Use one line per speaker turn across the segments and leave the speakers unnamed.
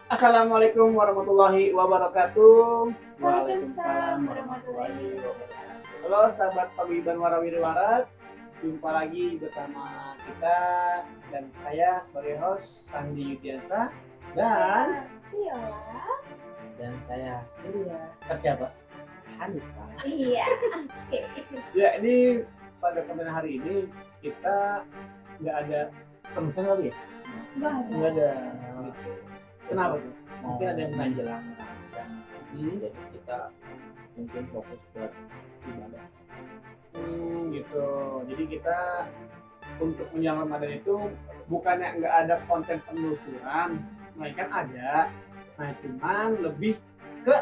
Assalamualaikum warahmatullahi wabarakatuh.
Waalaikumsalam warahmatullahi wabarakatuh.
Halo sahabat Paguyuban Warawiri Warat, jumpa lagi bersama kita dan saya sebagai host Sandi Yudiansa dan
Viola.
Dan saya Surya. Kerja Pak Hanifah.
Iya.
ya ini pada konten hari ini kita nggak ada penulisan lagi ya? Nggak ada. Gitu. Kenapa tuh? Mungkin ada yang nanya.
menjelang Ramadan. Jadi kita mungkin fokus buat ibadah.
Gitu. Jadi kita untuk menjelang Ramadan itu bukannya nggak ada konten penelusuran, melainkan ada. Nah, cuman lebih ke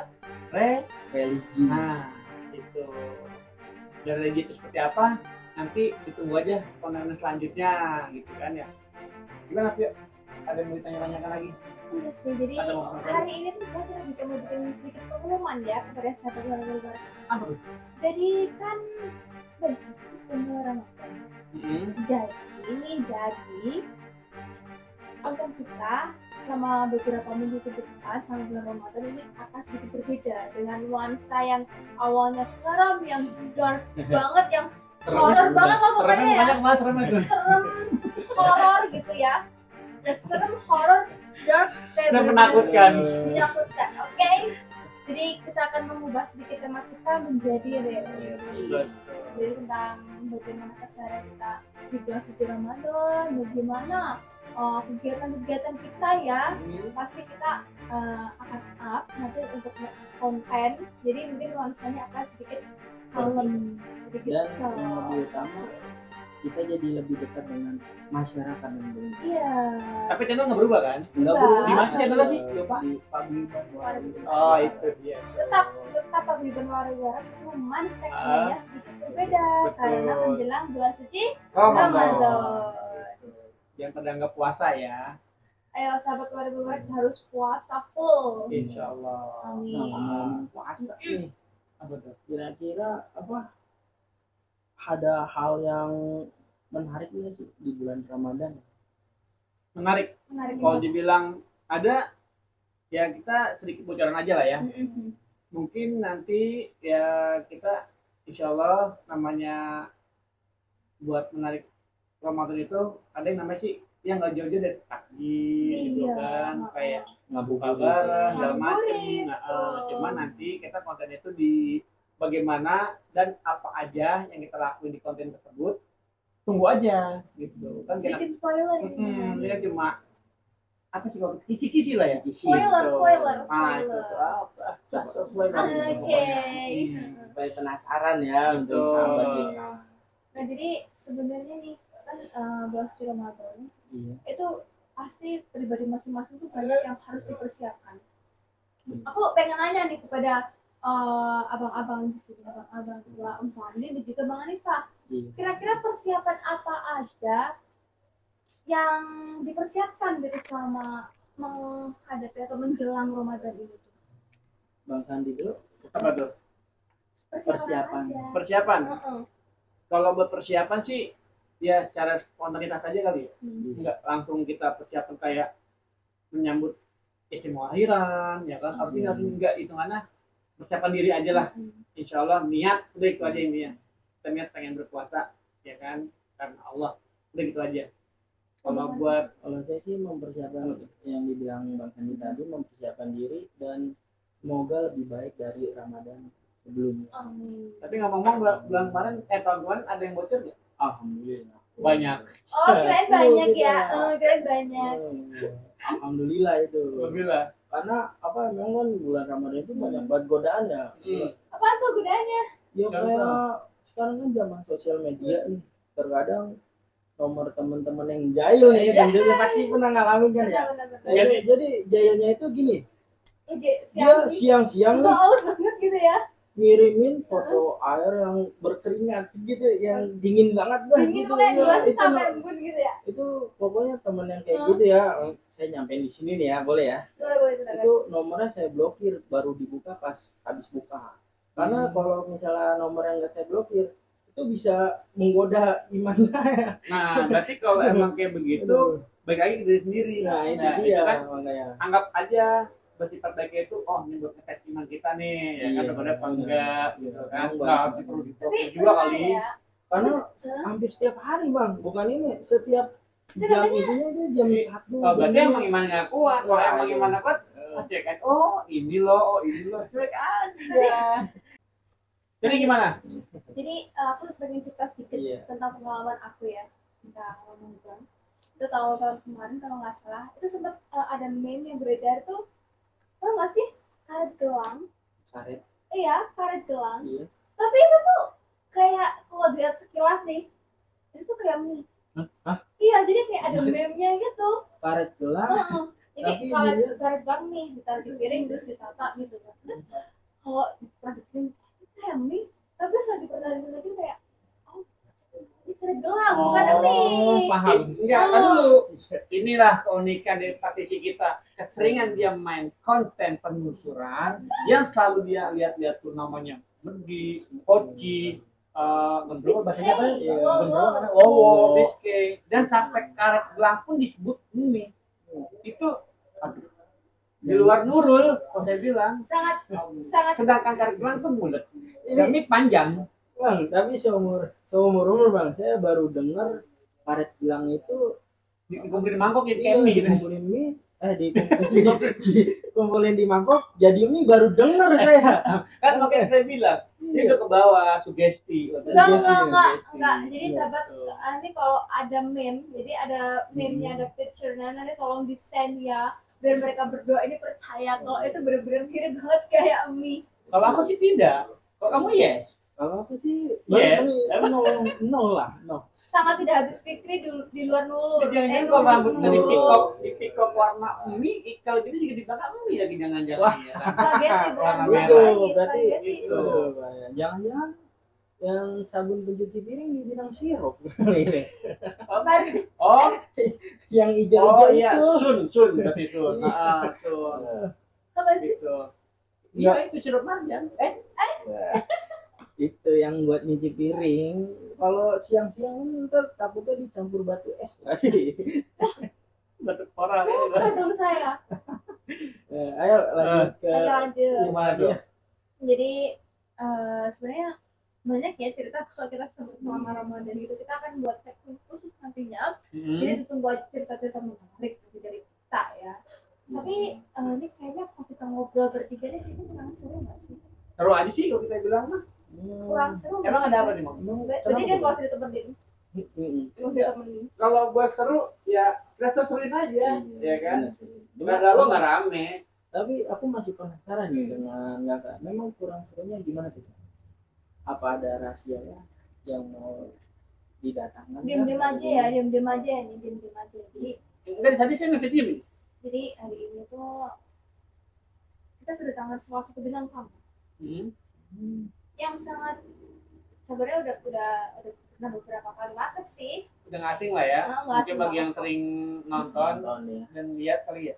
Religi.
nah itu. Dan religi itu seperti apa? Nanti ditunggu aja konten selanjutnya, gitu kan ya. Gimana Pio? Ada yang mau ditanya-tanyakan lagi?
Iya sih, jadi
Ada mau ngomong?
hari ini tuh sebenarnya kita mau bikin sedikit pengumuman ya kepada sahabat Warawiri.
Apa tuh?
Jadi kan besok itu mulai Ramadan. Jadi konten kita selama beberapa minggu ke depan selama bulan Ramadan ini akan sedikit berbeda dengan nuansa yang awalnya seram, yang dark banget, yang horor banget lah pokoknya ya.
Banyak banget serem itu.
Serem, horor gitu ya. Ya serem, horor, dark, kayak
Dan
bener-bener
menakutkan.
menakutkan. Oke. Jadi kita akan mengubah sedikit tema kita menjadi religi. Jadi tentang bagaimana keseharian kita di bulan suci Ramadan, bagaimana kegiatan-kegiatan kita ya. Pasti kita akan up nanti untuk next konten. Jadi mungkin nuansanya akan sedikit kalem, sedikit
Dan
soft.
yang lebih utama kita jadi lebih dekat dengan masyarakat dan bangsa.
Iya.
Tapi channel nggak berubah kan?
Enggak
Enggak.
Di mana channelnya sih? Lupa.
Di Paguyuban Warawiri.
Oh itu dia.
tetap Paguyuban Warawiri, cuman segmennya sedikit berbeda
Betul.
karena menjelang bulan suci
Ramadan.
Ramadan.
Yang pada nggak puasa ya.
Ayo sahabat Warawiri harus puasa full.
Insya Allah.
Nah,
Amin.
ngomong puasa nih,
Apa tuh?
kira-kira apa ada hal yang menarik nggak sih di bulan Ramadan?
Menarik.
Menarik.
Kalau dibilang ada, ya kita sedikit bocoran aja lah ya.
Mm-mm.
Mungkin nanti ya kita insya Allah namanya buat menarik Ramadan itu ada yang namanya sih yang nggak jauh-jauh dari takjil gitu
Iya.
kan, kayak buka
Ngabuburit.
bareng segala macem.
Ngabuburit,
Nah,
betul.
cuman nanti kita konten itu di bagaimana dan apa aja yang kita lakuin di konten tersebut, tunggu aja gitu kan.
Sedikit spoiler
Ini kan cuma apa sih kalau kisi-kisi lah ya.
Spoiler,
Gitu.
spoiler,
Nah, itu
spoiler.
tuh apa? Sesuai
Oke.
Supaya penasaran ya untuk
Betul.
sahabat kita.
Nah jadi sebenarnya nih kan bulan suci Ramadan
Iya.
itu pasti pribadi masing-masing tuh banyak yang harus dipersiapkan. Aku pengen nanya nih kepada abang-abang di sini, abang-abang tua Om Sandi dan juga Bang Hanifah.
Iya.
Kira-kira persiapan apa aja yang dipersiapkan gitu selama menghadapi atau menjelang Ramadan ini?
Bang Sandi dulu.
Apa tuh?
Persiapan.
aja.
Persiapan.
Heeh.
Kalau buat persiapan sih ya secara spontanitas aja kali ya.
Hmm.
Enggak langsung kita persiapan kayak menyambut istimewa akhiran ya kan. Artinya harus enggak hitungannya persiapan diri aja lah. Insya Allah niat udah itu aja intinya. Kita niat pengen berpuasa ya kan karena Allah. Udah gitu aja. Kalau buat
Kalau saya sih mempersiapkan yang dibilang Bang Sandi tadi, mempersiapkan diri dan semoga lebih baik dari Ramadan sebelumnya.
Amin.
tapi ngomong-ngomong bulan kemarin tahun kemarin ada yang bocor nggak?
Alhamdulillah.
Banyak.
Oh, keren banyak ya.
Iya.
Keren banyak.
Alhamdulillah itu.
Alhamdulillah.
Karena apa memang kan bulan Ramadan itu banyak banget godaan ya.
Apa tuh godaannya?
Ya
Contoh.
kayak sekarang kan zaman sosial media nih. Terkadang nomor teman-teman yang jahil nih, tentunya pasti pernah ngalamin kan ya.
Benar-benar.
Jadi jahilnya itu gini,
Ide
dia
siang.
siang-siang nih
Wow banget gitu ya.
ngirimin foto air yang berkeringat gitu, yang dingin banget dah
Dingin
gitu.
tuh kayak
Ya,
dua sih
itu,
sampai embun gitu ya.
itu pokoknya temen yang kayak gitu ya. Saya nyampein di sini nih ya, boleh ya.
Boleh silakan.
Itu nomornya saya blokir, baru dibuka pas habis buka. Karena kalau misalnya nomor yang nggak saya blokir, itu bisa menggoda iman saya.
Nah, berarti kalau emang kayak begitu baik lagi ke diri sendiri.
Nah, itu
Nah,
dia
kan
makanya.
anggap aja bersifat baiknya itu oh ini buat ngetes iman kita nih ya kan
Iya,
benar apa
benar.
enggak gitu kan
Emang
nggak
banget.
perlu
Tapi
diproses juga
pernah
kali.
ya,
Karena
Hah?
hampir setiap hari bang, bukan ini setiap
Itu
jam
namanya-
itunya itu jam
Jadi,
1
oh, berarti emang imannya kuat. Kalau
Wah,
emang
iya.
imannya kuat, cek kan, oh ini loh, cuek aja. Jadi gimana?
Jadi aku pengen cerita sedikit
Iya.
tentang pengalaman aku ya tentang Ramadan. Itu tahun kemarin kalau nggak salah, itu sempat ada meme yang beredar tuh, tau nggak sih karet gelang?
Karet.
Iya, karet gelang.
Iya.
Tapi itu tuh kayak kalau dilihat sekilas nih, itu tuh kayak mie.
Hah?
Iya, jadi kayak ada meme-nya gitu.
Karet gelang.
Heeh. Jadi
Tapi
karet
dilihat-
karet gelang nih ditaruh di piring terus ditata gitu kan. Terus kalau diperhatiin itu kayak mie, tapi setelah diperhatiin lagi kayak oh ini karet gelang bukan mie.
Paham.
Enggak, kan dulu. Inilah keunikan dari praktisi kita. Keseringan dia main konten penelusuran yang selalu dia lihat-lihat tuh namanya Mergi, Hoci, gendro bahasanya apa?
Biscay,
Gendro,
Wowo.
Wowo, Biscay, dan sampai karet gelang pun disebut mie. Itu aduh, di luar Nurul, kalau saya bilang.
Sangat sangat
Sedangkan karet gelang tuh bulat, dan mie panjang.
Bang, tapi seumur umur bang, saya baru dengar karet gelang itu
Dikumpulin mangkok jadi
iya,
kayak mie gitu.
dikumpulin mie, dikumpulin di mangkok jadi mie baru dengar saya.
Kan makanya saya bilang, saya udah ke bawah sugesti.
enggak. Jadi
Iya,
sahabat
betul.
nanti kalau ada meme, jadi ada meme-nya, ada picture-nya, nanti tolong di-send ya biar mereka berdua ini percaya kalau itu benar-benar mirip banget kayak mie.
Kalau aku sih tidak. Kalau kamu yes.
Kalau aku sih
Yes.
nol lah, nol.
Sangat tidak habis pikir di luar Nurul.
Jangan-jangan kalau rambutnya
Nurul.
di pikok warna mie, kalau gitu juga di belakang mie lagi jangan-jangan.
Wah.
Ya.
Spaghetti bukan
Warna
bukan
merah.
lagi
Berarti
spaghetti.
gitu.
Aduh, bahaya. Jangan-jangan yang sabun pencuci piring dibilang sirup.
Berarti
Oh,
Yang hijau-hijau
iya,
itu.
sun berarti sun. Sun.
apa sih?
Gitu. Iya, itu sirup marjan.
Itu yang buat nyuci piring. Kalau siang-siang ntar takutnya dicampur batu es lagi.
Batu orang.
Todong saya.
Ayo lanjut ke
Oke, lanjut.
Gimana tuh?
Jadi sebenarnya banyak ya cerita kalau kita selama Ramadan gitu, kita akan buat segmen khusus nantinya. Jadi ditunggu aja cerita-cerita menarik dari kita ya. Tapi ini kayaknya kalau kita ngobrol bertiga deh, itu kurang seru nggak sih?
Seru aja sih kalau kita bilang mah.
Kurang seru nggak
Emang
sih,
ada apa
Mas?
nih, Mak?
Berarti dia nggak usah ditemenin. Nggak usah ditemenin.
Kalau buat seru ya kita seruin aja, ya kan? Nggak ada lo nggak rame.
Tapi aku masih penasaran nih dengan Kakak. Memang kurang serunya gimana tuh? Apa ada rahasianya yang mau didatangkan?
Diam-diam aja ya, diam-diam aja nih, diam-diam aja.
Dari tadi saya nggak diem.
Jadi hari ini tuh kita kedatangan salah satu bintang tamu yang sangat sebenarnya udah pernah beberapa kali masuk sih.
Udah nggak asing lah ya.
Nggak
Mungkin
asing
bagi
banget.
yang sering nonton
ya.
dan lihat kali ya.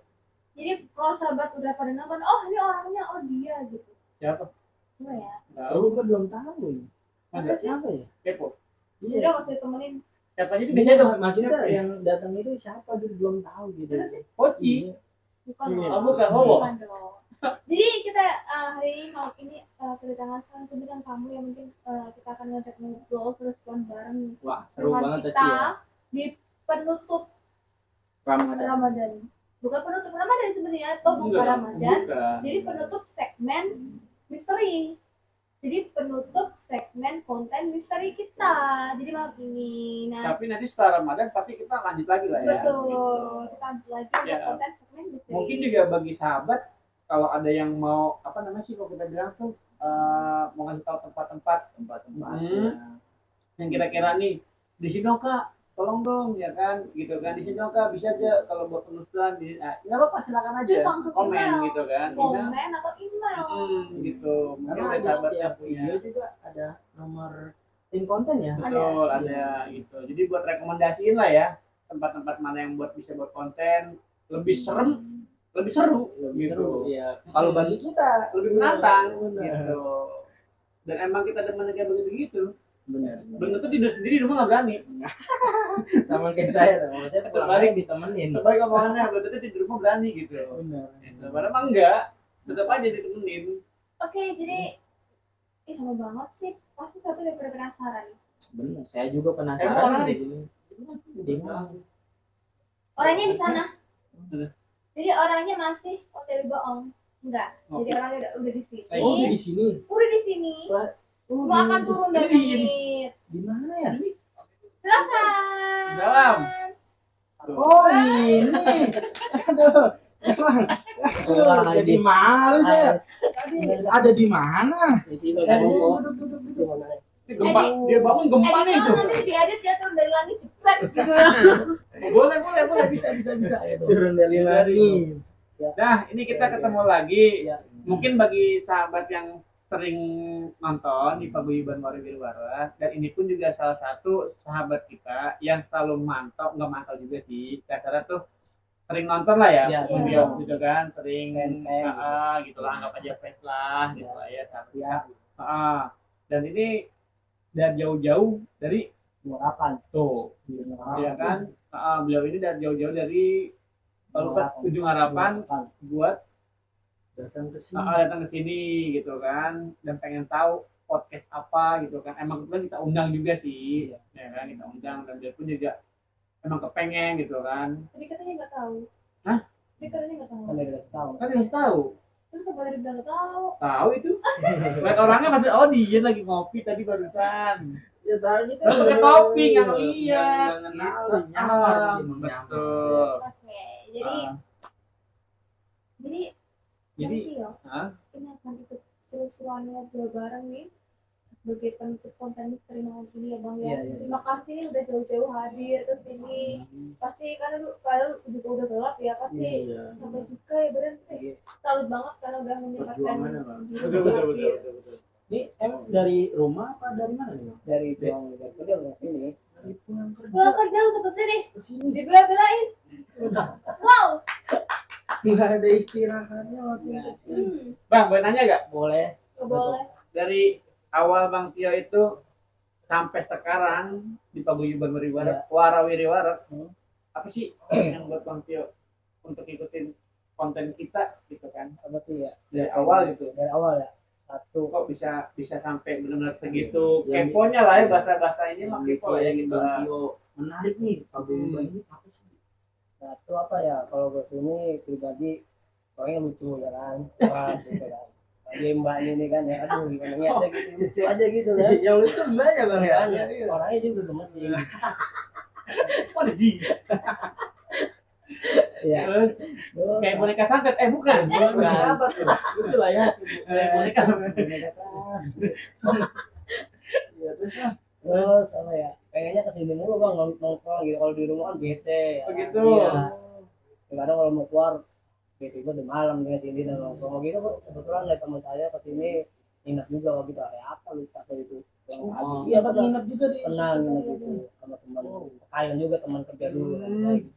Jadi kalau sahabat udah pada nonton, oh ini orangnya, oh dia gitu.
Siapa?
Siapa ya?
Tahu.
Aku juga belum tahu nih.
Masa sih?
Siapa ya?
Kepo.
Jadi udah nggak usah ditemenin.
Siapa aja itu
Iya,
biasanya tuh.
maksudnya yang datang itu siapa dia belum tahu gitu.
Terus sih?
Hoci.
Iya.
Bukan
Iya.
loh.
Oh, bukan, Wowo.
Bukan dong. Jadi kita hari ini mau ini kedatangan salah satu bintang tamu yang mungkin kita akan ngajak ngobrol seru-seruan bareng
Wah, seru
dengan
banget
kita
pasti ya.
di penutup
Ramadan.
Ramadan. Bukan penutup Ramadan sebenarnya, atau bukan
Enggak,
Ramadan.
bukan.
Jadi penutup segmen misteri. Jadi penutup segmen konten misteri kita. Jadi malam ini. Nah,
Tapi nanti setelah Ramadan pasti kita lanjut lagi lah ya.
betul. Kita lanjut lagi untuk
Ya.
konten segmen misteri.
Mungkin juga bagi sahabat kalau ada yang mau apa namanya sih kalau kita bilang tuh mau ngasih tahu tempat-tempat
Tempat-tempatnya.
yang kira-kira nih di sini dong kak, tolong dong ya kan gitu kan di sini dong kak bisa aja kalau buat penelusuran di nggak apa-apa silakan aja
Just langsung
komen
email.
gitu kan email
Komen atau email.
gitu mungkin
Karena
ada
ada
sahabat yang
setiap
punya
video juga ada nomor tim konten ya.
betul ada gitu jadi buat rekomendasiin lah ya tempat-tempat mana yang buat bisa buat konten lebih serem lebih seru
Lebih
gitu.
seru. Iya. Kalau bagi kita
lebih menantang
Benar.
gitu dan emang kita demen kayak begitu gitu
Benar.
Belum tentu tidur sendiri di rumah nggak berani.
Sama kayak saya, maksudnya pulang
Terbalik.
balik ditemenin.
Terbaik omongannya belum tentu tidur di rumah berani gitu.
Benar.
Padahal mah enggak, tetap aja ditemenin.
Oke, jadi lama banget sih. Pasti satu yang penasaran.
Benar, saya juga
Emang
penasaran
orangnya
di sini. Di mana?
Orangnya di sana.
Ada.
Jadi orangnya masih hotel bohong. Enggak. Jadi orangnya udah di sini.
Oh, dia di sini.
Udah di sini.
Wah,
Semua akan turun dan langit.
di mana ya?
Silakan.
Dalam.
Oh, ini. Aduh. Emang. Jadi malu saya. Tadi ada di mana?
Di sini
Tadi
kan.
duduk.
Ini gempa, dia bangun gempa nih
Editor
tuh.
nanti diedit dia turun dari langit jepret gitu.
Boleh, bisa.
Turun dari langit.
Nah, ini kita ketemu lagi.
Ya.
Mungkin bagi sahabat yang sering nonton di Paguyuban Wirwarat, dan ini pun juga salah satu sahabat kita yang selalu mantau, nggak mantau juga sih, kasarnya tuh sering nonton lah ya,
Iya,
video gitu kan, sering
Fan-fan.
gitu lah, anggap aja fans lah gitu lah ya, sahabat
Ya,
kita. Dan ini dari jauh-jauh dari
Murapan.
tuh, ya kan, beliau ini dari jauh-jauh dari kalau Ujung Harapan buat
Datang ke sini.
datang ke sini gitu kan, dan pengen tahu podcast apa gitu kan. Emang kebetulan kita undang juga sih, ya kan, kita undang, dan dia pun juga emang kepengen gitu kan.
Tadi katanya nggak tahu.
Hah?
Tadi katanya nggak tahu.
Kan dia udah tahu.
Kan harus tahu,
Terus kenapa dia bilang nggak tahu?
tahu itu. Lihat orangnya masih, oh dia lagi ngopi tadi barusan.
Ya tadi itu.
Terus pakai topi nggak lihat.
Nggak kenal, nyamar.
Betul.
Oke, jadi
Jadi
nanti ya,
Hah?
ini akan ikut seru-seruan ngobrol bareng nih sebagai penutup konten misteri malam ini ya bang ya.
Iya, iya.
Terima kasih nih udah jauh-jauh hadir ke sini. Pasti kan kalau juga udah gelap ya pasti
Iya.
sampai juga ya berarti.
Iya.
Salut banget karena udah menyempatkan
Perjuangannya, Bang.
diri
Betul.
Ini emang dari rumah apa dari mana nih? Dari kerja ke sini. Dari pulang
pulang
kerja
kerja langsung ke sini
ke sini.
dibela-belain. Wow.
Nggak ada istirahatnya langsung ke sini.
Bang, boleh nanya gak?
Boleh.
Gak boleh.
Dari awal Bang Tio itu sampai sekarang di Paguyuban Wirwarat, apa sih yang buat Bang Tio untuk ikutin konten kita gitu kan?
Apa sih ya?
Dari awal gitu.
Dari awal ya. Satu.
Kok bisa sampai benar-benar segitu
Yang-
keponya lah ya, bahasa ini mah kepo lah ya gitu.
Menarik nih Paguyuban ini apa sih? Satu apa ya? Kalau ke sini pribadi pokoknya lucu ya kan. Wah, gitu kan. Lagi mbaknya ini kan ya, aduh gimana ya aja gitu, lucu aja gitu kan. Yang lucu mbaknya bang ya. Orangnya juga gemesin.
Oh, di.
Iya.
Kayak boneka santet, bukan.
Bukan.
Apa tuh? Itu lah ya. Kayak boneka.
Ya terus apa ya? Pengennya kesini mulu bang, nongkrong gitu. Kalau di rumah kan bete. Ya.
Begitu.
Iya. Kadang kalau mau keluar, bete gue udah malam dengan sini dan nongkrong gitu. Kebetulan ada teman saya kesini nginep juga waktu itu. Apa lupa saya itu. Iya kan nginep juga di. Pernah nginep gitu sama teman. Kalian juga teman kerja dulu. Saya gitu.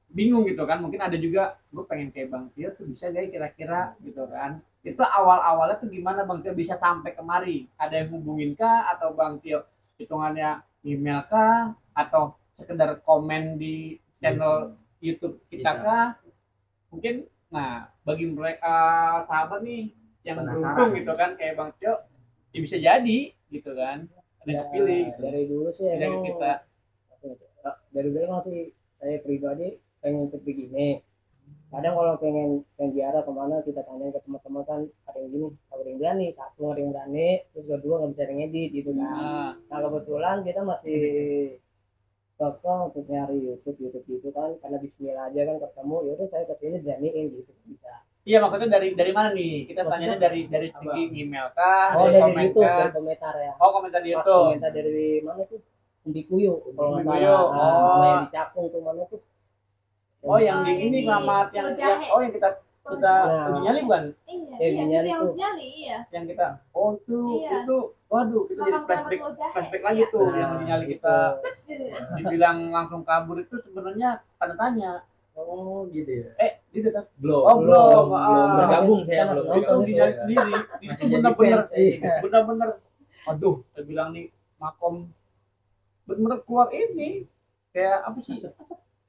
Bingung gitu kan, mungkin ada juga gue pengen kayak Bang Tio tuh bisa gak kira-kira gitu kan. Itu awal-awalnya tuh gimana Bang Tio bisa sampai kemari? Ada yang hubungin kah, atau Bang Tio hitungannya email kah, atau sekedar komen di channel YouTube kita kah? Mungkin nah bagi mereka sahabat nih yang beruntung gitu kan kayak Bang Tio, ya bisa jadi gitu kan, ada yang kepilih gitu.
Dari dulu sih
Dari
emang
kita.
dari dulu emang sih saya pribadi pengen untuk begini. Kadang kalau pengen ziarah kemana kita tanyain ke teman-teman kan, ada yang gini, ada yang berani, satu ada yang berani, terus kedua nggak bisa ngedit gitu kan. Nah kebetulan kita masih cocok untuk nyari YouTube gitu kan, karena Bismillah aja kan ketemu, yaudah saya kesini beraniin gitu bisa.
Iya, maksudnya dari mana nih? Kita tanyanya dari segi email kah?
Oh
dari
dari
komen
YouTube,
kah?
dari komentar ya.
Oh, komentar di
Pas
YouTube.
komentar dari mana tuh? Di Kuyu kalau nggak
Kuyu.
salah.
Oh.
Sama yang di Cakung tuh mana tuh?
Oh, yang di
Oh,
ini
ini,
Keramat yang
Jahe.
yang kita
Nah.
uji nyali bukan?
Iya,
Yang
iya,
nyali
yang
tuh.
nyali, iya.
Yang kita
Iya.
itu waduh, kita jadi
Makam
flashback
Keramat Jahe.
flashback lagi
Iya.
tuh yang uji nyali kita
Gitu.
dibilang langsung kabur itu sebenarnya tanda tanya.
Oh gitu ya.
Gitu kan?
Belum.
Oh, belum.
bergabung
Masih-
saya
masih
belum
itu
nonton
uji
itu.
nyali sendiri. Itu
Masih jadi
benar-benar
fans, iya.
benar-benar aduh, saya bilang nih makom bener-bener keluar ini kayak apa sih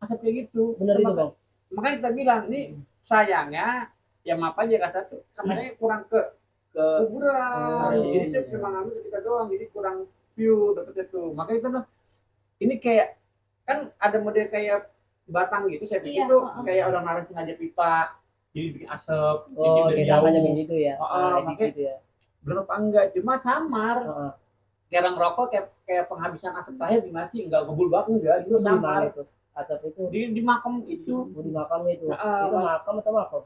asap kayak gitu.
Bener itu bang.
Makanya kita bilang nih sayangnya ya maaf aja kata tuh kameranya kurang ke kuburan. Jadi dia cuma ngambil kita doang, jadi kurang view dapetnya tuh. Makanya itu ini kayak kan ada model kayak batang gitu, saya pikir tuh kayak orang naruh sengaja pipa jadi bikin asap.
Oh kayak samanya kayak gitu ya.
Makanya
gitu ya.
belum apa enggak, cuma samar. Kayak rokok kayak penghabisan asap terakhir gimana sih? Enggak ngebul banget enggak, itu samar.
Itu asap itu
Di makam itu.
di makam itu. Itu makam atau makam?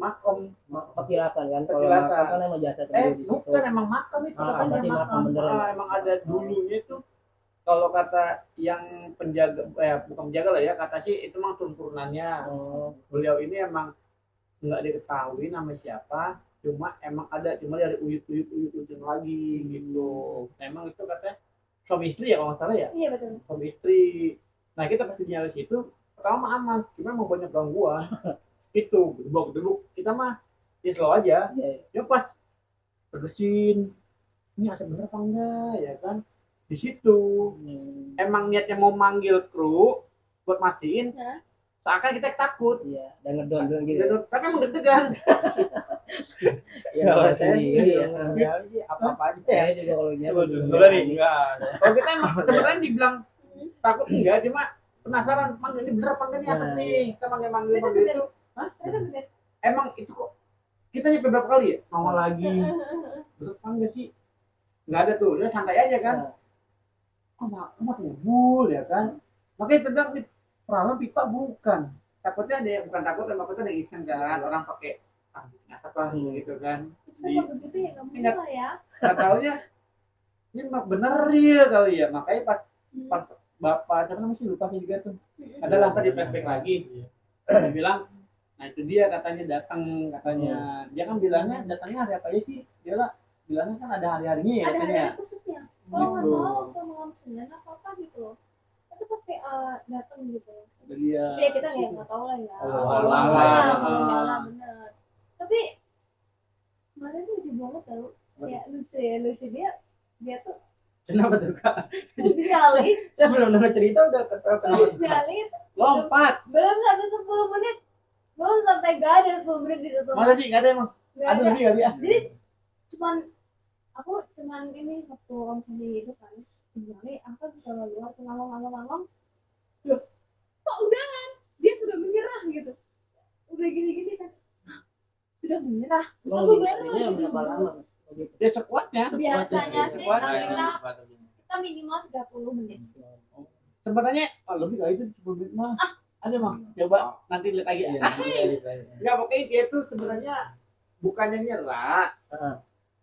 Makom
Petilasan kan. Kalau makam kan emang jasad di situ.
Bukan emang makam itu katanya
makam beneran.
Emang ada dulunya itu. Kalau kata yang penjaga bukan penjaga lah ya, kata sih itu memang turun-turunannya. Beliau ini emang nggak diketahui nama siapa, cuma emang ada cuma dari uyut lagi gitu. Emang itu katanya suami istri ya kalau nggak salah ya.
Iya betul.
Suami istri. Nah kita pasti nyari situ pertama aman, cuma emang banyak gangguan. Itu gedebuk kita mah ya slow aja. Ya pas bersihin ini asap bener apa enggak ya kan. Di situ emang niatnya mau manggil kru buat matiin, seakan kita takut.
Iya, dan ngedon gitu.
Tapi emang deg-degan.
Ya, sendiri ya.
Apa-apa aja ya.
Saya juga kalau
Kalau
kita emang sebenarnya dibilang takut enggak, cuma penasaran manggil ini bener apa enggak nih asap nih. Kita manggil itu. Emang itu kok kita nyampe berapa kali ya? Mau lagi. Bener apa enggak sih? Enggak ada tuh, udah santai aja kan. Mah kubul ya kan, makanya tendang di perawan pipa bukan takutnya ada bukan takut emang takutnya ada iseng kan orang pakai apa gitu kan
sama begitu ya kamu lah ya
nggak taunya ini bener ya kali ya, makanya pas bapak siapa namanya sih lupa sih juga tuh adalah tadi flashback lagi dia bilang nah itu dia katanya datang katanya dia kan bilangnya datangnya hari apa aja sih dia lah bilangnya kan ada hari-harinya ya
ada
katanya
hari khususnya kalau nggak salah waktu malam Senin apa itu loh itu pasti datang gitu
dia
ya kita nggak tahu lah ya
Allah
bener tapi kemarin tuh lucu banget tau kayak lucu dia tuh
kenapa tuh kak?
Jali
Saya belum dengar cerita udah ketawa.
Jali
lompat
belum sampai 10 menit belum sampai gak ada 10 menit di situ
masa sih nggak ada emang
nggak
ada
ada
lebih kali ya
jadi aku cuman ini waktu kamu sendiri itu kan Jali aku bisa keluar tuh ngomong loh kok udahan dia sudah menyerah gitu udah gini kan sudah menyerah aku baru aja dulu
dia sekuatnya
biasanya sih kita minimal 30 menit
sebenarnya lebih kali itu 10 menit mah ada mah coba nanti lihat lagi nggak pokoknya dia tuh sebenarnya bukannya nyerah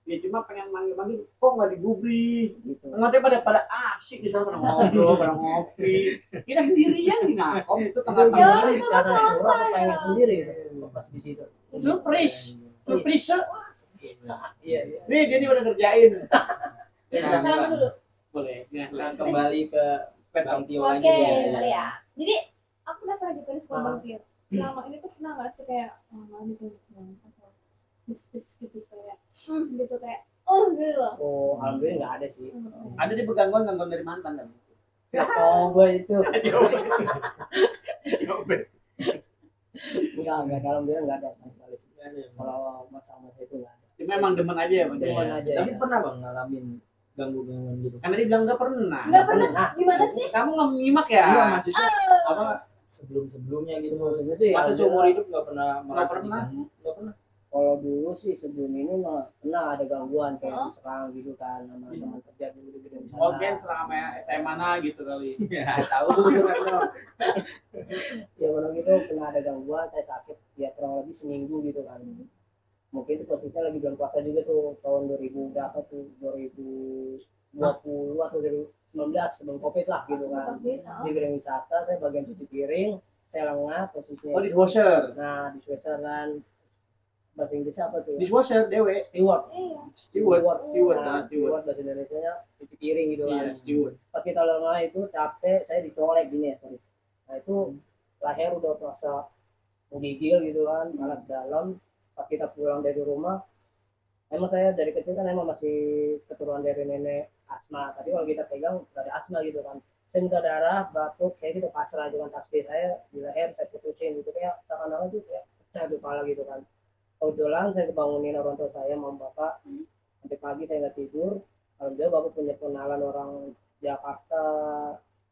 dia cuma pengen manggil kok nggak digubris gitu. Nggak pada asik di sana pada ngobrol pada ngopi kita sendirian di Nakom itu tengah-tengah
karena surat pengen sendiri pas di situ
surprise iya nih dia udah ngerjain
sama dulu
boleh
nah, kembali ke Bang Tio lagi
ya jadi aku penasaran gitu nih sama Bang Tio selama ini tuh pernah nggak sih kayak gitu bis gitu kayak gitu kayak gitu
alhamdulillah nggak ada sih
ada di gangguan dari mantan kan
coba itu enggak alhamdulillah nggak ada sama sekali sih kalau masalah itu nggak ada
cuma emang demen aja ya bang
tapi pernah bang ngalamin gangguan gitu
kan tadi bilang nggak pernah
gimana sih
kamu nggak menyimak ya
iya maksudnya apa sebelumnya gitu
sih
masa seumur hidup nggak pernah
kalau dulu sih sebelum ini mah pernah ada gangguan kayak diserang gitu kan sama teman kerja dulu di sana.
Mungkin serang sama mana gitu kali.
Ya tahu.
Ya kalau gitu pernah ada gangguan, saya sakit ya kurang lebih seminggu gitu kan. Mungkin itu posisinya lagi bulan puasa juga tuh tahun 2000 berapa tuh 2020 atau 2019 sebelum Covid lah gitu kan. Di Gedung Wisata saya bagian cuci piring, saya lengah posisinya.
Oh dishwasher.
Nah dishwasher kan bahasa Inggris apa tuh?
Dishwasher, dewe.
Steward
Steward
bahasa Indonesia cuci piring gitu kan.
Steward.
Pas kita lengah itu capek, saya dicolek gini ya, sorry. Nah itu leher udah terasa menggigil gitu kan, panas dalam. Pas kita pulang dari rumah, emang saya dari kecil kan emang masih keturunan dari nenek asma, tapi kalau kita pegang nggak ada asma gitu kan. Saya minta darah, batuk, kayak gitu pasrah dengan tasbih saya di leher, saya putusin gitu kayak seakan-akan itu kayak pecah di kepala gitu kan. Kebetulan saya kebangunin orang tua saya, mama bapak, sampai pagi saya nggak tidur. Alhamdulillah bapak punya kenalan orang Jakarta,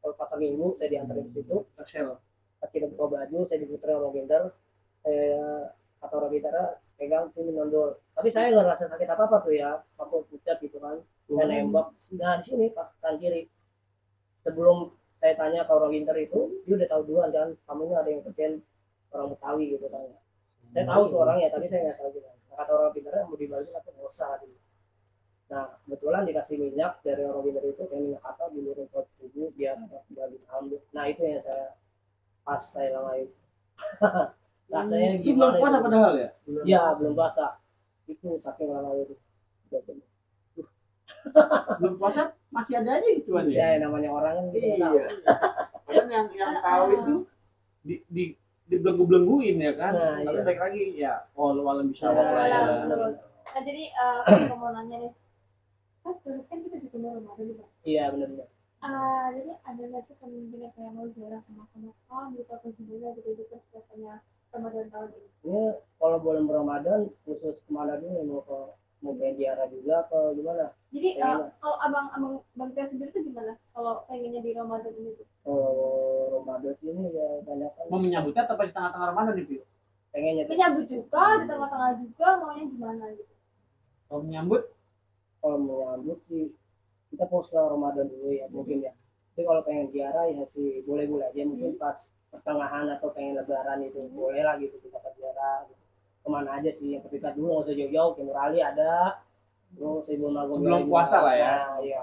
kalau pasar minggu saya diantarin ke situ. Pas kita buka baju, saya diputerin orang Ginter, saya kata orang Ginter pegang sini nondol. Tapi saya nggak rasa sakit apa apa tuh ya, aku pucat gitu kan. Saya nembak, nah di sini pas kanan kiri. Sebelum saya tanya ke orang Ginter itu, dia udah tahu duluan kan, kamu ini ada yang kerjaan orang Betawi gitu kan. Saya tahu tuh orangnya, tapi saya nggak tahu gitu. Nah, kata orang Ginter mau dibalikin aku nggak usah gitu. Nah kebetulan dikasih minyak dari orang Ginter itu, kayak minyak apa dilurin ke tubuh biar ambil. Nah itu yang saya pas saya lama itu. Rasanya
Itu belum
gimana
puasa
itu?
padahal ya?
Ya belum puasa. Itu saking lama itu.
Belum puasa masih ada aja gituan ya?
Ya namanya orang kan gitu nggak tahu.
Iya. Padahal yang tahu itu di dibelenggu-belengguin ya kan.
Nah,
Tapi
iya.
baik lagi ya, walau bisa
Nah,
lah ya.
Betul. Nah jadi aku mau nanya nih, pas baru kan kita di bulan Ramadan nih Bang.
Iya benar-benar.
Jadi ada nggak sih kemungkinan kayak mau ziarah ke makam gitu atau gimana gitu itu persiapannya Ramadan tahun ini?
Ini kalau bulan Ramadan khusus kemana dulu mau ke Diara juga ke gimana?
Jadi
Pengen.
kalau abang Bang Teo sendiri tuh gimana? Kalau pengennya di Ramadan ini tuh?
Oh Ramadan sini ya banyak kan.
Mau menyambutnya atau pas di tengah-tengah Ramadan nih, Pio?
Pengennya tuh
Menyambut juga di tengah-tengah juga maunya gimana gitu?
Mau menyambut
kalau menyambut sih kita fokus ke Ramadan dulu ya mungkin ya. Tapi kalau pengen Diara ya sih boleh-boleh aja mungkin pas pertengahan atau pengen Lebaran itu boleh lah gitu kita ke Diara. Gitu. Kemana aja sih yang terdekat dulu nggak usah jauh-jauh ke Nurali ada. Terus Ibu Magung
sebelum puasa lah ya.
Nah, iya.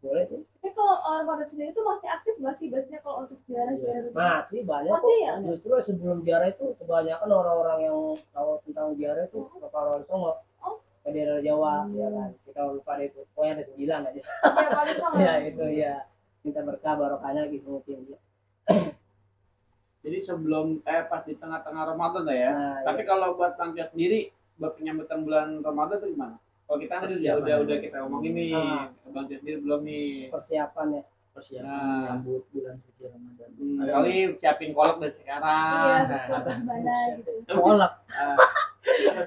Boleh tuh.
Tapi kalau Ramadan sendiri tuh masih aktif nggak sih biasanya kalau untuk ziarah-ziarah gitu?
Masih banyak kok.
Masih ya?
Justru sebelum Diara itu kebanyakan orang-orang yang tahu tentang Diara itu ke Karawan Songo.
Oh.
Ke daerah Jawa ya kan. Kita lupa deh itu. Pokoknya ada 9 aja.
Iya kali sama.
Ya itu ya. Minta berkah barokahnya gitu mungkin ya.
jadi sebelum pas di tengah-tengah Ramadan lah ya.
Nah,
Tapi kalau buat Bang Tio sendiri buat penyambutan bulan Ramadan itu gimana? Kalau kita kan udah kita ngomongin nih, Bang Tio sendiri belum nih.
Persiapan ya.
Persiapan
Nah.
menyambut bulan suci Ramadan.
Kali siapin kolak dari sekarang.
Iya betul gimana gitu.
Kolak.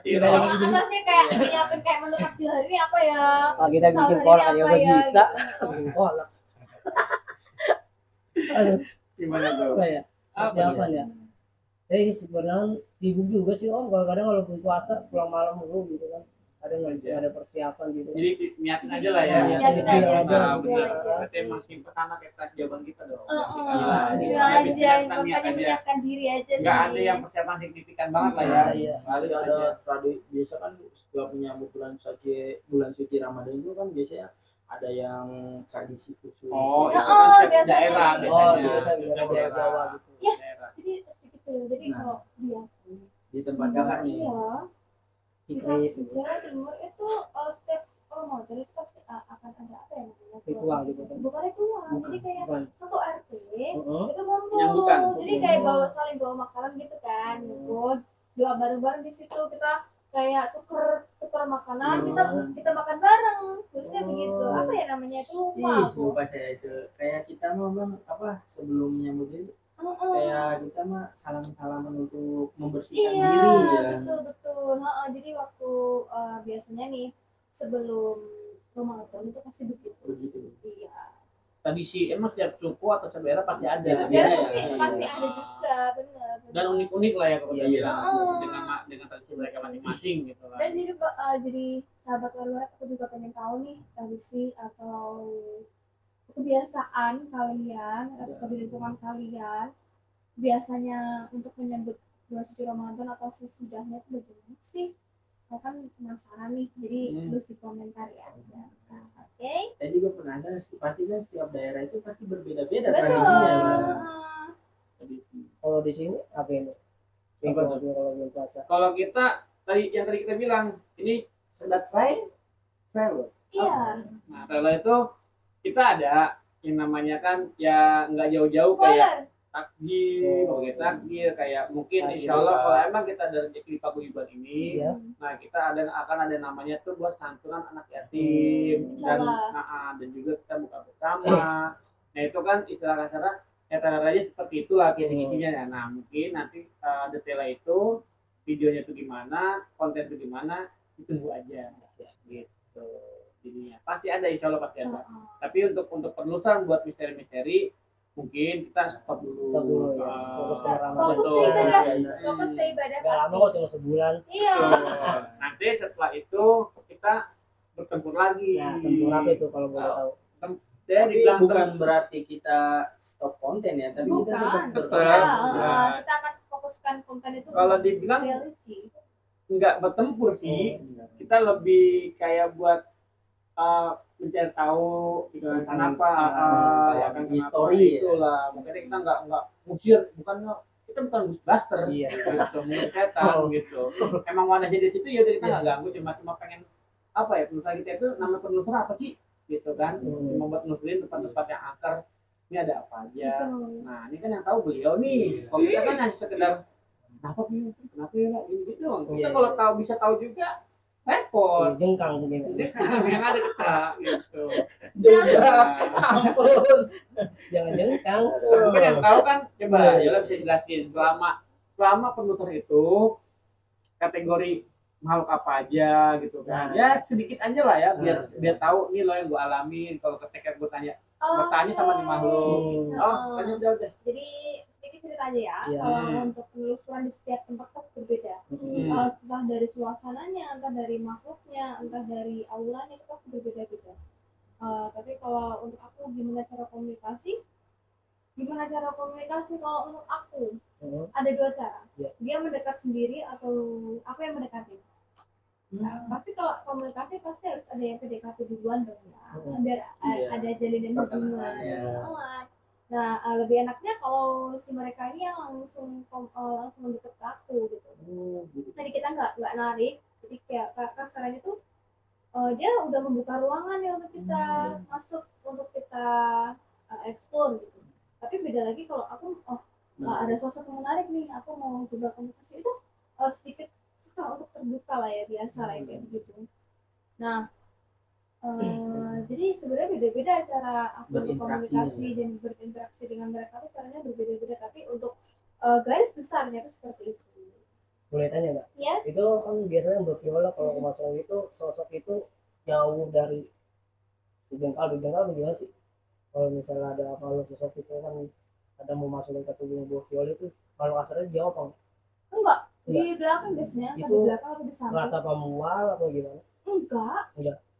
Iya.
Apa sih kayak nyiapin kayak menu takjil hari ini apa ya?
Kalau kita bikin
Sahur hari
kolak
ini
aja
apa
udah
ya,
bisa.
gitu.
Bikin kolak. Aduh,
Gimana tuh?
apa ya?
Apa
Persiapan ya. Saya sebenarnya sibuk juga sih Om. Kadang-kadang kalau puasa pulang malam dulu gitu kan. Ada nggak ada persiapan gitu.
Jadi niatin aja lah ya.
Iya,
Niatin aja,
Nah,
niatin
bener.
aja.
Berarti emang yang pertama kayak jawaban kita dong.
Bismillah
Bismillah
aja,
niat
makanya
aja.
menyiapkan diri aja sih.
Nggak ada yang persiapan signifikan banget lah ya.
Nah, iya.
Kali ada tradisi biasa kan setiap menyambut bulan suci Ramadan itu kan biasanya ada yang tradisi khusus.
Oh,
Ya,
itu kan setiap
biasanya
daerah
gitu.
Oh,
biasanya.
biasa di
Setiap
daerah Jawa gitu.
Iya.
Daerah.
Jadi sedikit dulu. Jadi
Nah.
kalau dia
Di tempat kakak nih.
iya di
Cikris,
Jawa Timur itu setiap Ramadan itu pasti akan ada apa ya namanya?
ritual gitu kan.
Bukan ritual, jadi kayak
Bukan.
satu RT
Heeh.
itu ngumpul.
Penyambutan.
Jadi kayak saling bawa makanan gitu kan, ngumpul doa bareng-bareng di situ kita kayak tuker makanan, kita makan bareng, biasanya begitu. Apa ya namanya itu lupa
Ih,
aku.
lupa saya itu. Kayak kita mah bang apa sebelum menyambut itu kayak kita mah salam-salaman untuk membersihkan
Iya,
diri ya.
betul. Jadi waktu biasanya nih sebelum Ramadan itu pasti begitu.
Begitu.
Iya.
Tradisi emang tiap suku atau setiap daerah pasti ada.
Setiap
Iya,
daerah
iya,
pasti
iya.
ada juga, benar.
Dan unik-unik lah ya kalau
Iya,
kita
iya.
bilang dengan tradisi mereka masing-masing gitu lah.
Dan jadi sahabat luar aku juga pengen tahu nih tradisi atau kebiasaan kalian atau di lingkungan kalian biasanya untuk menyambut bulan suci Ramadan atau sesudahnya itu bagaimana sih? Aku kan penasaran nih, jadi terus di komentar ya. Nah, oke.
Saya juga penasaran pasti kan setiap daerah itu pasti berbeda-beda
Betul.
tradisinya.
Tradisi.
Kalau di sini apa ini?
Apa tuh?
Kalau belum puasa.
Kalau kita tadi kita bilang ini sedat travel.
Iya.
Nah, travel itu kita ada yang namanya kan ya nggak jauh-jauh kayak
Spoiler.
takjil, pakai takjil kayak mungkin
Takjil,
insya Allah
Pak.
kalau emang kita ada rezeki di paguyuban ini,
Iya.
nah kita akan ada namanya tuh buat santunan anak yatim dan
Insyaallah.
dan juga kita buka bersama. Nah itu kan istilah acara ya tanda-tandanya seperti itulah kisi-kisinya ya. Nah mungkin nanti detailnya itu videonya itu gimana, konten itu gimana, ditunggu aja gitu. Jadinya pasti ada, insya Allah pasti ada. Tapi untuk penelusuran buat misteri-misteri mungkin kita stop dulu.
Stop dulu, ya. Fokus ke Ramadan.
Fokus ke ibadah, fokus ke ibadah
Gak lama
pasti.
kok, cuma sebulan.
Iya.
Betul. Nanti setelah itu kita bertempur lagi.
Nah, tempur apa itu kalau boleh tahu?
Saya
Tapi
dibilang
bukan berarti kita stop konten ya, tapi kita
Bukan.
tetap
Tetap.
Ya,
Nah.
kita akan fokuskan konten itu
kalau
untuk
dibilang
reality.
nggak bertempur sih,
Oh,
kita lebih kayak buat mencari tahu gitu kan, kenapa ya kan, kenapa
History ya.
itulah makanya kita nggak musir, kita bukan Ghostbuster
Iya.
gitu, menurut setan gitu. Emang wadahnya di situ ya udah, kita nggak ganggu, cuma pengen apa ya, penelusuran kita itu nama penelusuran apa sih gitu kan, cuma buat nelusurin tempat-tempat yang angker ini ada apa aja.
Betul.
Nah ini kan yang tahu beliau nih, kalau kita kan hanya sekedar kenapa ya ini gitu doang. Kita
Iya.
kalau tahu bisa tahu juga repot.
Jengkang mungkin.
Yang ada kita gitu.
ampun.
Jangan jengkang.
Mungkin yang tahu kan coba ya bisa jelasin selama penutur itu kategori makhluk apa aja gitu kan. Ya sedikit aja lah ya biar tahu nih lo yang gue alamin kalau ketika gue bertanya sama nih makhluk. Oh, tanya udah.
Jadi sedikit cerita aja ya.
Iya.
Kalau untuk penelusuran di setiap tempat pasti berbeda. Entah dari suasananya, entah dari makhluknya, entah dari aulanya, itu pasti berbeda-beda. Tapi kalau untuk aku gimana cara komunikasi? Kalau untuk aku ada dua cara.
Iya.
Dia mendekat sendiri atau aku yang mendekati. Nah, pasti kalau komunikasi pasti harus ada yang PDKT duluan dong ya. Biar
Iya.
ada jalinan hubungan.
Iya.
Nah, lebih enaknya kalau si mereka ini yang langsung mendekat ke aku gitu. Jadi kita nggak narik, jadi kayak kasarannya tuh dia udah membuka ruangan ya untuk kita masuk, untuk kita explore gitu. Tapi beda lagi kalau aku ada sosok yang menarik nih, aku mau coba komunikasi itu sedikit susah untuk terbuka lah ya, biasa lah ya, kayak begitu. Nah, jadi sebenarnya beda-beda cara aku berkomunikasi dan berinteraksi dengan mereka tuh caranya berbeda-beda, tapi untuk garis besarnya tuh seperti itu.
Boleh tanya nggak?
Yes.
Itu kan biasanya berviola kalau kemasan itu sosok itu jauh dari si jengkal gimana sih? Kalau misalnya ada makhluk sosok itu kan ada mau masukin ke tubuh viola itu, kalau kasarnya jawab apa?
Enggak, di belakang biasanya, entah
Itu
di belakang atau di samping.
Merasa pemual atau gimana?
Enggak.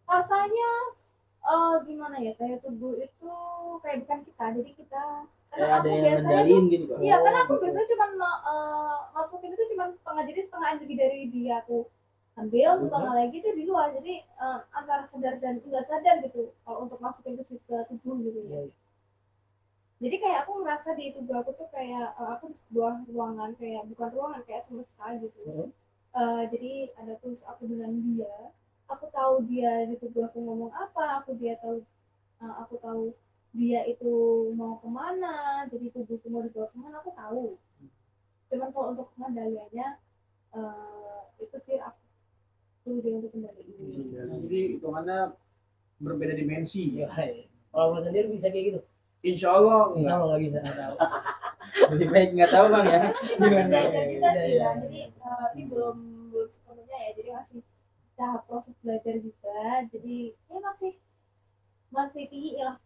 Rasanya gimana ya, kayak tubuh itu kayak bukan kita, jadi kita
Kayak ada yang ngendalin gitu kan.
iya, karena aku
gitu.
biasanya cuma masukin itu cuma setengah, jadi setengah energi dari dia aku ambil, setengah lagi itu di luar, jadi antara sadar dan enggak sadar gitu kalau untuk masukin ke tubuh gitu ya. Jadi kayak aku merasa di tubuh aku tuh kayak aku di sebuah ruangan, kayak bukan ruangan, kayak semesta gitu. Jadi ada terus aku dengan dia, aku tahu dia di tubuh aku ngomong apa, aku tahu dia itu mau kemana, jadi tubuhku mau dibawa kemana aku tahu. Cuman kalau untuk kendaliannya itu aku suruh dia untuk kendaliin.
Jadi hitungannya berbeda dimensi.
Iya. Kalau gue sendiri bisa kayak gitu?
Insya Allah
Insya
enggak.
Allah nggak bisa, nggak tahu.
Lebih baik nggak tahu bang ya.
Masih belajar juga sih
Iya.
ya, jadi ini belum sepenuhnya ya, jadi masih tahap proses belajar juga, jadi ya masih tinggi lah.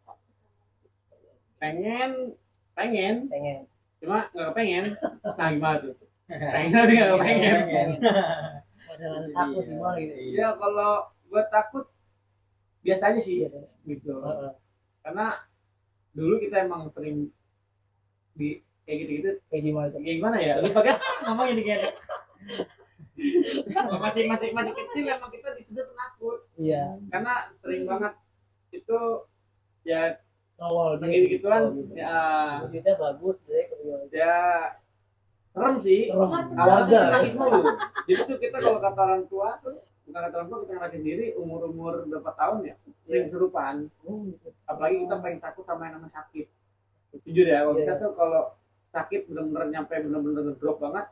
Pengen cuma nggak kepengen. Nah gimana tuh? Pengen tapi nggak kepengen.
Masalah takut gimana gitu?
Ya kalau gue takut biasa aja sih
Iya.
gitu. Karena dulu kita emang sering di kayak gitu-gitu.
Kayak gimana tuh?
Kayak gimana ya? Lu pakai ngomongin kayak masih kecil emang kita disuruh penakut.
Iya.
Karena sering banget itu ya
Nongol
gituan
gitu.
ya
Wujudnya bagus, jelek gitu.
ya serem sih.
Serem.
Awalnya
Ada.
nangis mulu. Jadi tuh kita kalau kata orang tua tuh, bukan kata orang tua, kita ngerasain sendiri umur berapa tahun ya sering kesurupan. Apalagi kita paling takut sama yang namanya sakit. Jujur ya, kalau kita tuh kalau sakit bener-bener nyampe bener-bener drop banget,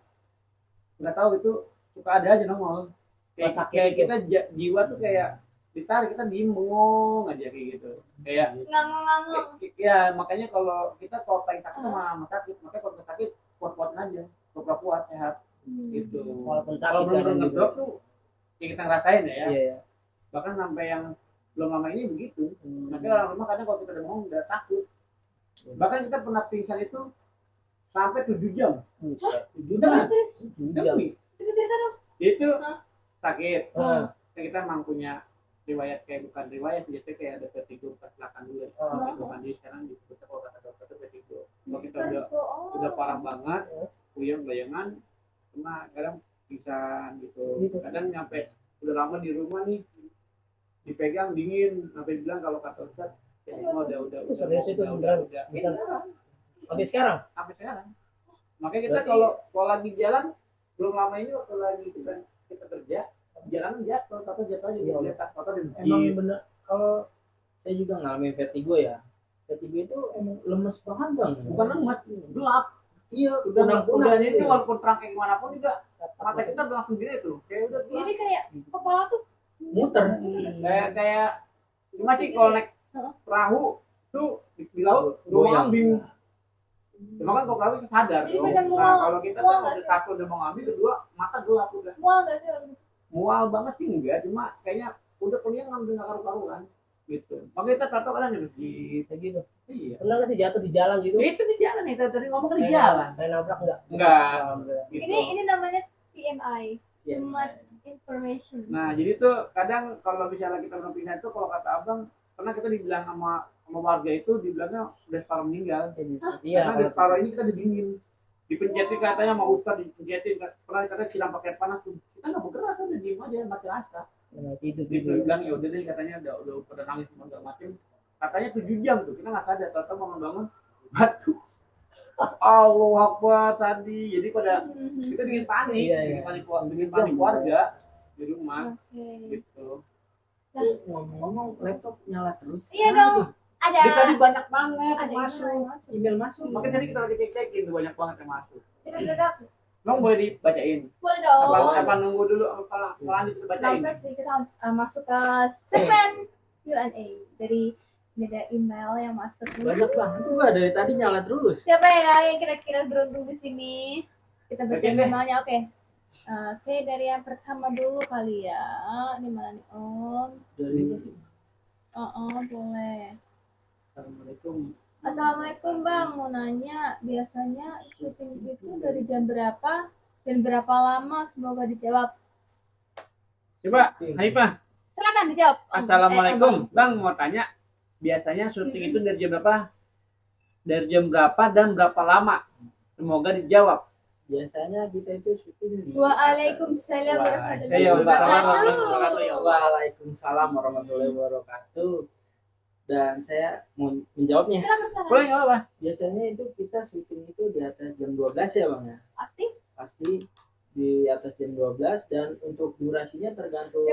nggak tahu itu suka ada aja nongol kayak
sakit
kayak
itu.
kita jiwa tuh kayak ditarik, kita diem bengong aja kayak gitu kayak
Ngangong-ngangong.
ya. Makanya kalau kita kalau pengen sakit sama sakit, makanya kalau kita sakit kuat-kuatin aja, kuat sehat gitu.
Walaupun sakit
Kalau belum
kadang gitu.
ngedrop tuh yang kita ngerasain ya,
Iya.
bahkan sampai yang belum lama ini begitu. Makanya orang rumah kadang kalau kita udah ngomong udah takut. Bahkan kita pernah pingsan itu sampai 7 jam.
Buset.
7
Udah
jam.
serius.
Jam.
Demi.
Cerita dong.
Itu
Hah?
sakit.
Heeh.
Kita emang punya riwayat, kayak bukan riwayat, biasanya kayak ada vertigo kecelakaan dulu ya. Itu kan dia sekarang disebutnya kalau kata dokter itu vertigo. Kalau kita udah parah banget, puyeng bayangan, cuma kadang pingsan gitu. Kadang nyampe udah lama di rumah nih, dipegang dingin, sampai bilang kalau kata Ustaz, ya semua udah
Itu serius itu beneran bisa sampai sekarang.
sampai sekarang. Makanya kita kalau lagi jalan belum lama ini waktu lagi kita kerja, jalan jatuh aja
Iya.
lihat foto di
Emang
masjid.
bener, kalau saya juga ngalamin vertigo ya. Vertigo itu emang lemes banget bang.
Bukan lemas, gelap.
Iya,
Udah
kunang-kunang
ini
gitu.
walaupun terang kayak gimana pun juga mata kita udah langsung gini tuh. Kayak udah gelap.
Jadi kayak kepala tuh
Muter.
Kayak gimana sih kalau naik perahu tuh di laut doang bingung. Cuma kan kalau perahu kita sadar.
Jadi
dong.
badan
Nah,
mual-
kalau kita
mual
kan
nggak
udah
sih?
satu udah mau ngambil, kedua mata gelap udah.
mual nggak sih?
Mual banget sih enggak, cuma kayaknya udah kuliah ngambil nggak karu-karuan gitu. Makanya kita tato kan di masjid.
Kayak gitu.
Iya.
Pernah nggak sih jatuh di jalan gitu?
Itu di jalan nih, tadi ngomong kan di jalan.
Kayak nabrak enggak?
Enggak. Gitu.
Ini namanya TMI.
Iya.
Too much information.
Nah, jadi tuh kadang kalau misalnya kita belum pindah itu, kalau kata abang, pernah kita dibilang sama warga itu, dibilangnya sudah separuh meninggal.
Iya.
Karena di separuh ini kita didingin. Dipencetin katanya mau ustad, dipencetin. Pernah katanya siram pakai panas tuh. Kita nggak bergerak, kan udah diem aja, mati rasa.
Itu
Gitu, bilang ya udah deh, katanya udah pada nangis semua segala macem. Katanya 7 jam tuh, kita nggak sadar. Tahu bangun-bangun, batu. Allah Akbar tadi. Jadi pada kita bikin panik,
Iya.
bikin panik warga di rumah
Oke.
gitu.
Ngomong laptop nyala terus.
Iya
Kenapa
dong.
tuh?
Ada.
Jadi tadi banyak banget
Ada
yang masuk.
Email masuk.
Makanya tadi kita lagi cek-cekin tuh banyak banget yang masuk.
Tidak.
Lo boleh dibacain?
Boleh dong.
Apa nunggu dulu? Apa lanjut kita
Nggak
bacain?
usah sih, kita masuk ke segmen Q&A dari ada email yang masuk.
Banyak banget juga dari tadi nyala terus.
Siapa yang kira-kira beruntung di sini? Kita baca
Bacain deh.
emailnya, oke. Oke, dari yang pertama dulu kali ya. Ini mana nih, Om?
Dari
Boleh.
Assalamualaikum.
Assalamualaikum Bang, mau nanya, biasanya syuting itu dari jam berapa dan berapa lama? Semoga dijawab.
Coba, Hanifah.
Silakan dijawab. Om.
Assalamualaikum. Bang mau tanya, biasanya syuting itu dari jam berapa? Dari jam berapa dan berapa lama? Semoga dijawab.
biasanya kita itu syuting di
Waalaikumsalam warahmatullahi
Waalaikumsalam
wabarakatuh.
warahmatullahi
Waalaikumsalam warahmatullahi wabarakatuh. Dan saya mau menjawabnya.
Silakan.
Boleh nggak apa?
Biasanya itu kita syuting itu di atas jam 12 ya bang ya.
Pasti?
Pasti di atas jam 12 dan untuk durasinya tergantung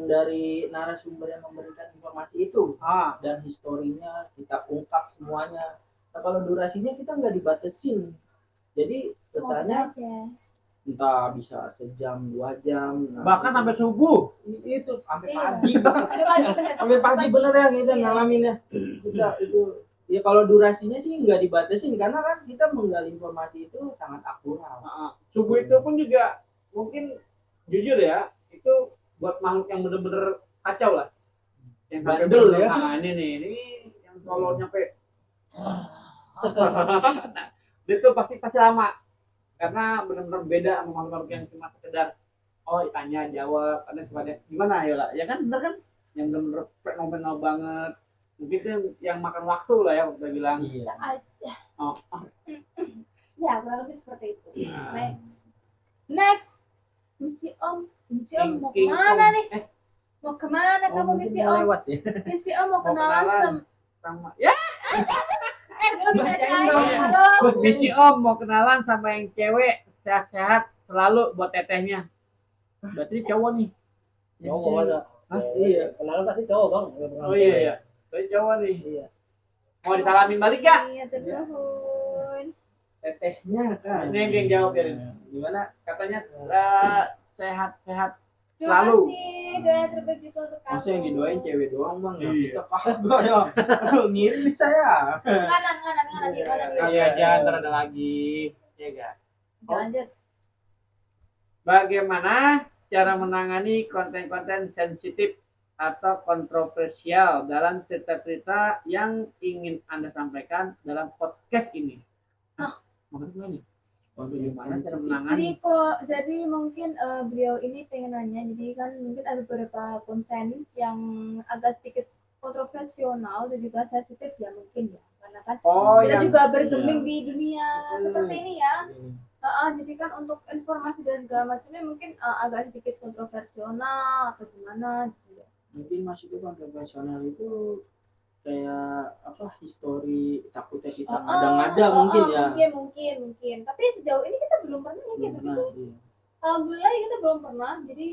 dari narasumber yang memberikan informasi itu dan historinya kita ungkap semuanya. Nah, kalau durasinya kita nggak dibatasin, jadi selesainya entah bisa sejam 2 jam. Nah,
Bahkan sampai subuh.
itu sampai
Iya.
pagi sampai pagi bener ya kita
Iya.
ngalaminnya. Kita itu ya kalau durasinya sih nggak dibatasin karena kan kita menggali informasi itu sangat akurat.
Subuh itu pun juga mungkin jujur ya, itu buat makhluk yang bener-bener kacau lah. Yang sampai
Bandel ya.
Nah, ini yang kalau nyampe dia tuh pasti lama karena benar-benar beda sama makhluk yang cuma sekedar tanya jawab ada semuanya gimana ya lah ya kan bener kan yang benar-benar fenomenal banget mungkin itu yang makan waktu lah ya udah bilang.
Bisa aja.
Oh.
Ya, kurang lebih seperti itu.
Nah.
Next. Misi Om mau
King
kemana
Kong.
nih? Mau kemana kamu
mungkin
Misi
mau
Om?
lewat ya.
Misi Om mau
Mau
kenalan
kenalan.
sama
Ya
belum
Bacain
dibacain.
dong.
Halo.
misi Om mau kenalan sama yang cewek sehat-sehat selalu buat tetehnya. Berarti cowok nih.
Cowok ada.
Hah?
Iya. Kenalan pasti cowok bang.
Oh iya. Berarti cowok nih.
Iya.
Mau disalamin balik gak?
Iya, terus.
tetehnya kan.
Ini yang jawab ya.
Gimana?
Katanya sehat-sehat
Terima
selalu.
kasih, doa terbaik juga untuk kamu.
Masa yang didoain cewek doang bang ya?
Iya.
Kita kagak ya. Aduh ngiri nih saya.
Nganan dia.
Kali aja ntar ada lagi. Ya enggak?
Oke, lanjut.
Bagaimana cara menangani konten-konten sensitif atau kontroversial dalam cerita-cerita yang ingin Anda sampaikan dalam podcast ini? Maksudnya nih? Bagaimana cara menangani?
Jadi mungkin beliau ini pengen nanya, jadi kan mungkin ada beberapa konten yang agak sedikit kontroversial dan juga sensitif ya mungkin ya, karena kan kita juga bergeming di dunia seperti ini ya. Jadi kan untuk informasi dan segala macamnya mungkin agak sedikit kontroversial atau gimana gitu ya.
Mungkin masuk ke kontroversial itu kayak apa, histori takutnya kita ngada-ngada mungkin ya.
Mungkin. Tapi sejauh ini kita belum pernah ya kayak begitu. Alhamdulillah kita belum pernah. Jadi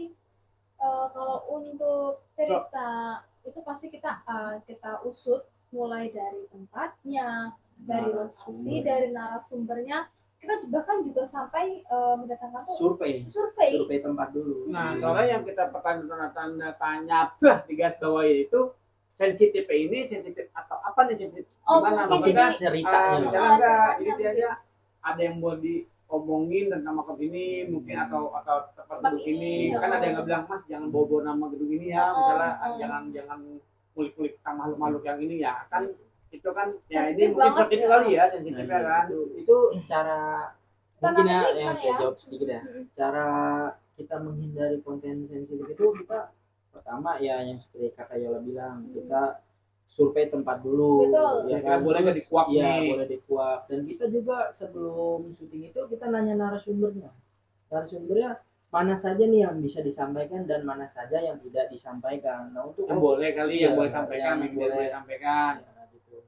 kalau untuk cerita itu pasti kita usut mulai dari tempatnya, dari lokasi, dari narasumbernya. Kita bahkan juga sampai mendatangkan
survei tempat dulu.
Nah, soalnya yang kita tanya di garis bawah itu sensitif ini sensitif atau apa nih sensitif? Gimana? Maksudnya ceritanya. Misalnya jadi dia ada yang mau diomongin tentang makhluk ini mungkin atau tempat duduk ini. Kan ada yang bilang Mas jangan bawa nama gedung ini ya. Misalnya jangan kulik-kulik makhluk-makhluk yang ini ya. Kan itu kan ya ini mungkin seperti itu kali ya sensitifnya kan.
Itu cara mungkin ya yang saya jawab sedikit ya. Cara kita menghindari konten sensitif itu kita pertama ya yang seperti Kak Yola bilang, kita survei tempat dulu.
Betul.
Ya kan
boleh dikuak nih.
Ya boleh dikuak. Dan kita juga sebelum syuting itu kita nanya narasumbernya mana saja nih yang bisa disampaikan dan mana saja yang tidak disampaikan. Nah untuk
yang boleh kali yang boleh sampaikan, yang boleh sampaikan.
Ya, gitu.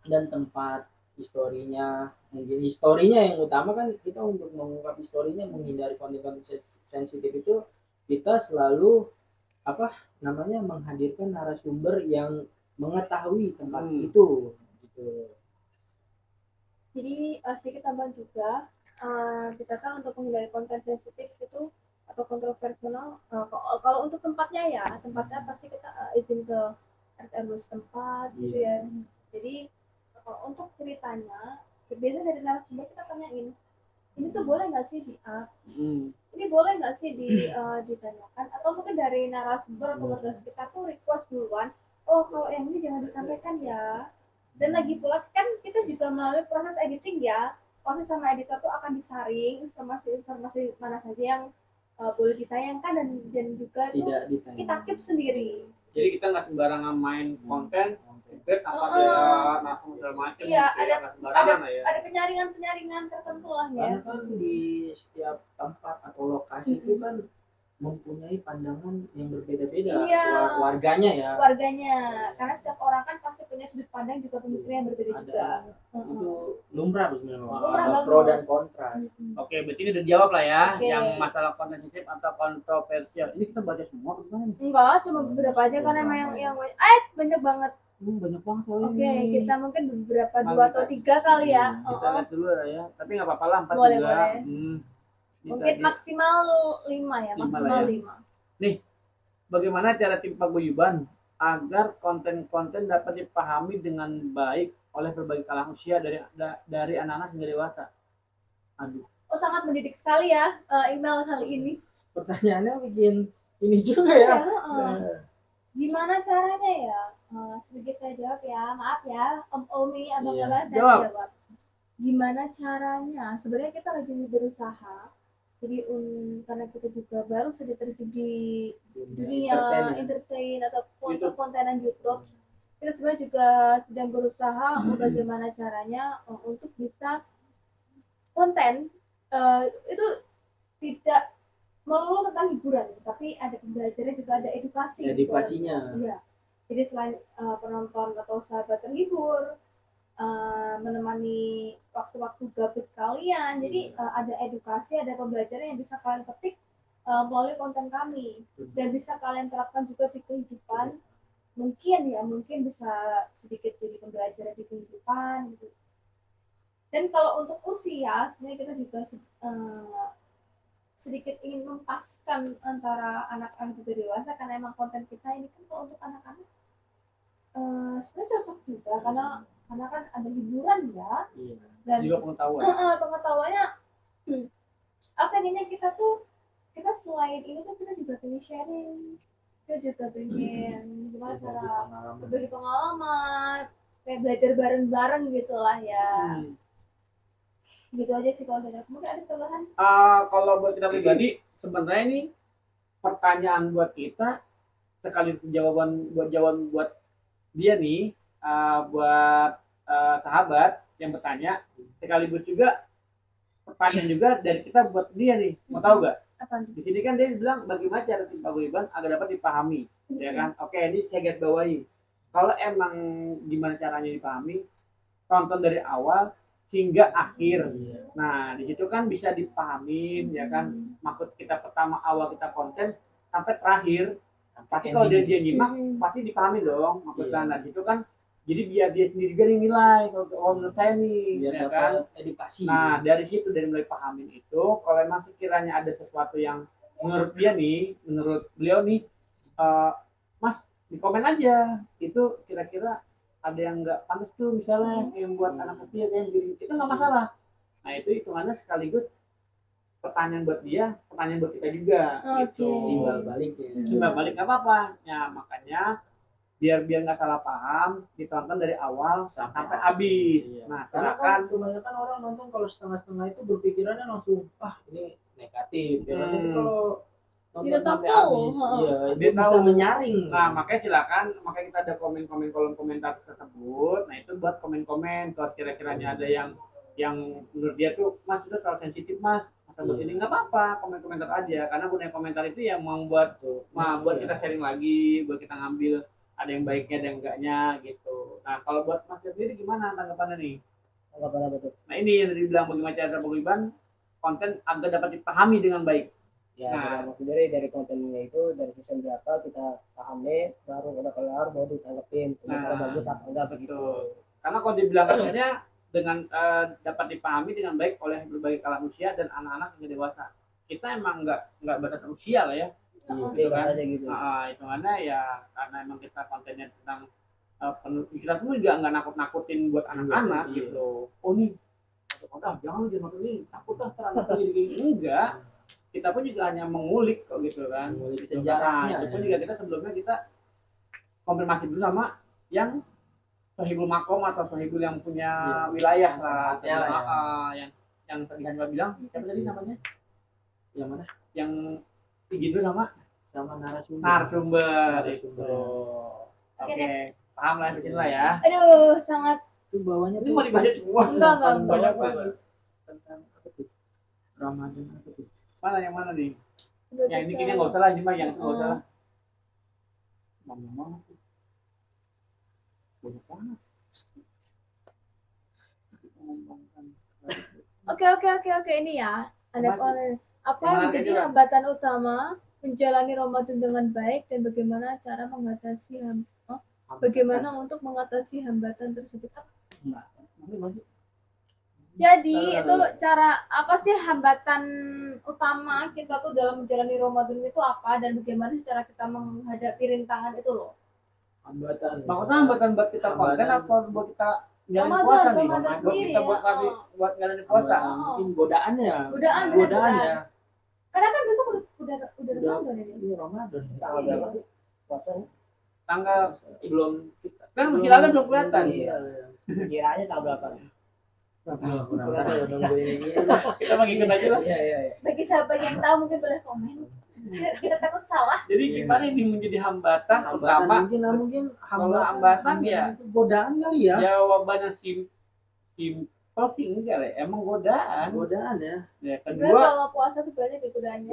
Dan tempat historinya, mungkin historinya yang utama kan kita untuk mengungkap historinya, menghindari konten-konten sensitif itu kita selalu menghadirkan narasumber yang mengetahui tempat itu gitu.
Jadi sedikit tambahan juga, kita kan untuk menghindari konten sensitif itu atau kontroversial, kalau untuk tempatnya pasti kita izin ke RT RW setempat gitu ya. Jadi untuk ceritanya biasanya dari narasumber kita tanyain, ini tuh boleh nggak sih di-up? Ini boleh nggak sih ditanyakan? Atau mungkin dari narasumber atau warga sekitar tuh request duluan, kalau yang ini jangan disampaikan ya. Dan lagi pula kan kita juga melalui proses editing ya, pasti sama editor tuh akan disaring informasi mana saja yang boleh ditayangkan dan juga
tidak
kita keep sendiri.
Jadi kita nggak sembarangan main konten apa segala macam.
Iya, ada penyaringan tertentu lah ya.
Karena kan di setiap tempat atau lokasi itu kan mempunyai pandangan yang berbeda-beda. Warganya.
Karena setiap orang kan pasti punya sudut pandang juga pemikiran yang berbeda juga.
Itu lumrah sebenarnya. Pro dan kontra.
Oke, berarti ini udah dijawab lah ya, yang masalah konten sensitif atau kontroversial. Ini kita baca semua bagaimana?
Enggak, cuma beberapa aja kan emang yang banyak banget.
Banyak banget.
Oke, kita mungkin beberapa 2 atau 3 kali ya.
Kita lihat dulu lah ya. Tapi nggak apa-apa lah 4
boleh,
juga.
Boleh. Mungkin maksimal 5 ya, maksimal 5.
Nih, bagaimana cara tim paguyuban agar konten-konten dapat dipahami dengan baik oleh berbagai kalangan usia dari anak-anak hingga dewasa? Aduh.
Sangat mendidik sekali ya email kali ini.
Pertanyaannya bikin ini juga ya.
Gimana caranya ya? Sedikit saya jawab ya, maaf ya, Om Omi, Abang Abang saya jawab. Gimana caranya? Sebenarnya kita lagi berusaha. Jadi karena kita juga baru saja terjun di dunia entertain atau kontenan YouTube, kita sebenarnya juga sedang berusaha bagaimana caranya untuk bisa konten itu tidak melulu tentang hiburan, tapi ada pembelajaran juga, ada edukasinya. Iya. Jadi selain penonton atau sahabat terhibur, menemani waktu-waktu gabut kalian, jadi ada edukasi, ada pembelajaran yang bisa kalian petik melalui konten kami dan bisa kalian terapkan juga di kehidupan. Mungkin bisa sedikit jadi pembelajaran di kehidupan gitu. Dan kalau untuk usia, sebenarnya kita juga sedikit ingin mempaskan antara anak-anak juga dewasa, karena emang konten kita ini kan kalau untuk anak-anak sebenarnya cocok juga, karena kan ada hiburan ya, dan
juga pengetahuan.
Pengetahuannya apa ini kita selain ini tuh kita juga pengen sharing, kita juga pengen gimana cara berbagi pengalaman, kayak belajar bareng-bareng gitulah ya. Gitu aja sih kalau dari aku. Mungkin ada tambahan?
Kalau buat kita pribadi sebenarnya ini pertanyaan buat kita sekaligus jawaban buat dia nih, buat sahabat yang bertanya, sekaligus juga pertanyaan juga dari kita buat dia nih. Mau tahu gak?
Apa?
Di sini kan dia bilang bagaimana cara tim paguyuban agar dapat dipahami, ya kan? Oke, ini saya garis bawahi. Kalau emang gimana caranya dipahami, tonton dari awal hingga akhir. Nah, di situ kan bisa dipahami, ya kan? Maksud kita pertama awal kita konten sampai terakhir. Pasti kalau dia nyimak pasti dipahami dong maksudnya. Nah, di situ kan jadi biar dia sendiri juga yang nilai kalau menurut saya nih,
biar
ya kan?
Edukasi.
Nah, dari situ dari mulai pahamin itu, kalau emang sekiranya ada sesuatu yang menurut dia nih, menurut beliau nih, Mas di komen aja itu kira-kira ada yang nggak pantas tuh misalnya yang buat anak kecil yang gini, itu nggak masalah. Nah, itu hitungannya sekaligus pertanyaan buat dia, pertanyaan buat kita juga. Gitu.
Timbal balik ya.
Timbal balik nggak apa-apa. Ya makanya biar nggak salah paham, ditonton dari awal sampai habis. Nah,
silakan. Kebanyakan orang nonton kalau setengah-setengah itu berpikirannya langsung, ini negatif. Ya nanti kalau nonton sampai habis, dia bisa menyaring.
Nah, makanya silakan, makanya kita ada komen-komen kolom komentar tersebut. Nah, itu buat komen-komen kalau kira-kiranya ada yang menurut dia tuh, Mas itu terlalu sensitif, Mas. Buat ini nggak apa-apa, komentar aja, karena gunanya komentar itu yang membuat buat kita sharing lagi, buat kita ngambil ada yang baiknya ada yang enggaknya gitu. Nah, kalau buat Mas sendiri gimana tanggapannya nih?
Tanggapan apa tuh?
Nah, ini yang dibilang bagaimana cara paguyuban konten agar dapat dipahami dengan baik.
Ya, maksudnya dari kontennya itu dari season berapa kita pahami, baru udah kelar baru ditanggepin kalau bagus apa enggak begitu.
Karena kalau dibilang katanya dengan dapat dipahami dengan baik oleh berbagai kalangan usia dan anak-anak hingga dewasa. Kita emang nggak batas usia lah ya.
Gitu kan? Gitu.
Hitungannya ya karena emang kita kontennya tentang kita pun juga nggak nakut-nakutin buat anak-anak gitu. Oh nih, jangan ini takut anak gini enggak. Kita pun juga hanya mengulik kok gitu kan.
Mengulik sejarahnya.
Itu pun juga kita sebelumnya kita konfirmasi dulu sama yang sahibul makom atau sahibul yang punya wilayah lah. Yang tadi Hanwa bilang, siapa tadi namanya? Yang mana? Yang izin dulu sama narasumber itu. Oke. Paham lah begini lah ya.
Aduh, sangat.
Itu bawahnya
ini mau dibahas semua.
Enggak.
Tentang apa tuh? Ramadan apa tuh?
Mana yang mana nih? Yang ini kayaknya nggak usah lah, cuma yang itu nggak usah lah. Mana tuh? Banyak banget.
Oke, ini ya. Ada apa yang menjadi hambatan utama menjalani Ramadan dengan baik dan bagaimana cara mengatasi untuk mengatasi hambatan tersebut? Jadi itu cara apa sih hambatan utama kita tuh dalam menjalani Ramadan itu apa, dan bagaimana cara kita menghadapi rintangan itu loh?
Hambatan buat kita konten atau buat kita jalan puasa nih? Buat kita buat jalan puasa.
Mungkin godaannya.
Karena kan besok udah Ramadan ya.
Iya, Ramadan.
Tanggal berapa sih puasa?
Tanggal belum kan hilalnya belum kelihatan.
Iya. Kiranya tanggal berapa?
Kita ikut aja lah.
Iya.
Bagi sahabat yang tahu mungkin boleh komen. Kita takut salah.
Jadi gimana ini menjadi hambatan utama?
Mungkin
hambatan ya
godaan kali ya.
Jawabannya simpel sih enggak lah. Emang godaan
ya.
Ya,
kedua kalau puasa tuh banyak godaannya.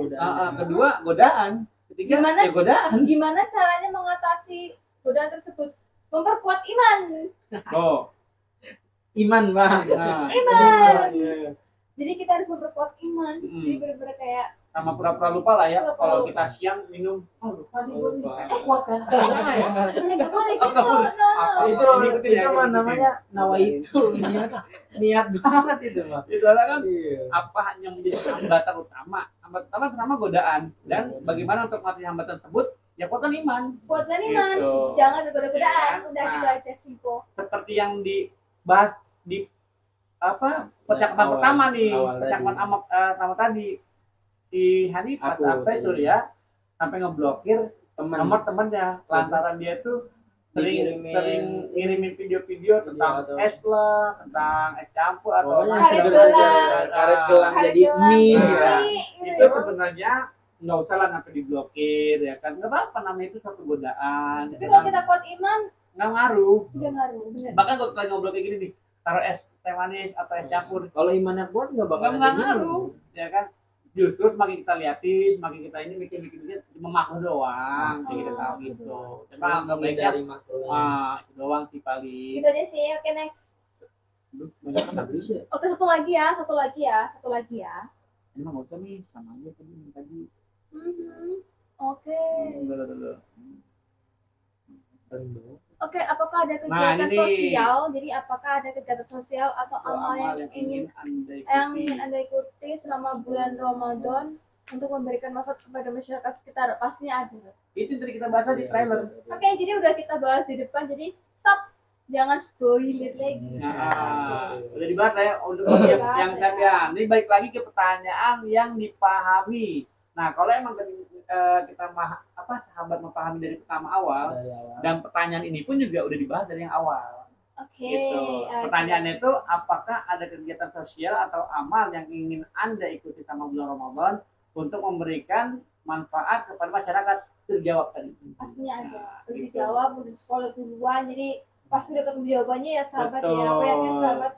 Kedua godaan. Ketiga ya godaan.
Gimana caranya mengatasi godaan tersebut? Memperkuat iman.
Iman, Bang.
Iman. Jadi kita harus memperkuat iman. Jadi benar-benar kayak
sama pura-pura lupa lah ya.
Pura-pura
Kalau
lupa.
kita siang minum, oh lupa nih gue nih.
Lupa.
Kuat kan?
Nggak boleh
Oh,
gitu,
nggak boleh.
no.
Apa?
Itu
Ikutin ya,
mah
ikutin.
namanya nawaitu, niat banget itu mah.
Itu adalah kan
Iya.
apa yang menjadi hambatan utama. Hambatan utama pertama godaan, dan bagaimana untuk mengatasi hambatan tersebut? Ya kuatkan iman.
Buatkan iman,
Gitu.
jangan tergoda-godaan.
Iya.
Udah
Nah.
gitu aja simpel.
Seperti yang dibahas di apa percakapan
Awal-
pertama nih,
awal
percakapan
tadi.
pertama tadi si Hani pas
Aku
sampai
tadi.
Surya sampai ngeblokir nomor temannya lantaran dia tuh sering ngirimin video-video tentang
atau-
es lah, tentang es campur atau
Pokoknya
Karet
sederhana
gelang.
aja. Karet gelang
Karet
jadi
gelang,
mie
Iya.
ya.
itu sebenarnya nggak usah lah sampai diblokir ya kan, nggak apa-apa, namanya itu satu godaan.
Tapi kalau kita kuat iman,
nggak ngaruh.
nggak ngaruh. Bener.
Bahkan kalau kita ngobrol kayak gini nih, taruh es teh manis atau es campur,
Kalau imannya kuat nggak bakal
nggak ngaruh, ya kan? Justru semakin kita liatin, semakin kita ini mikir-mikir cuma makro doang, kayak kita tahu gitu. Cuma nggak baiknya,
dari makro.
itu doang sih paling.
Gitu aja sih. Oke, next.
Aduh, banyak kan habis ya?
Oke, satu lagi ya.
Ini mah nggak usah nih, sama aja tadi.
Oke.
Udah.
Oke, apakah ada
Nah,
kegiatan
ini.
sosial? Jadi apakah ada kegiatan sosial atau amal yang ingin Anda ikuti selama bulan Ramadan untuk memberikan manfaat kepada masyarakat sekitar? Pastinya ada.
Itu tadi kita bahas di trailer.
Oke, jadi udah kita bahas di depan. Jadi stop, jangan spoiler lagi.
Nah, udah dibahas ya untuk bagian
Dibahas,
yang
ya.
kalian. Ini balik lagi ke pertanyaan yang dipahami. Nah, kalau emang kita sahabat memahami dari pertama awal, dan pertanyaan ini pun juga udah dibahas dari yang awal.
Oke.
Gitu. Pertanyaannya itu, apakah ada kegiatan sosial atau amal yang ingin Anda ikuti sama bulan Ramadan untuk memberikan manfaat kepada masyarakat? Terjawab tadi.
Pastinya ada.
Nah,
Udah
gitu.
dijawab, udah di sekolah duluan. Jadi pas udah ketemu jawabannya ya sahabat
Betul.
ya. Aku yakin sahabat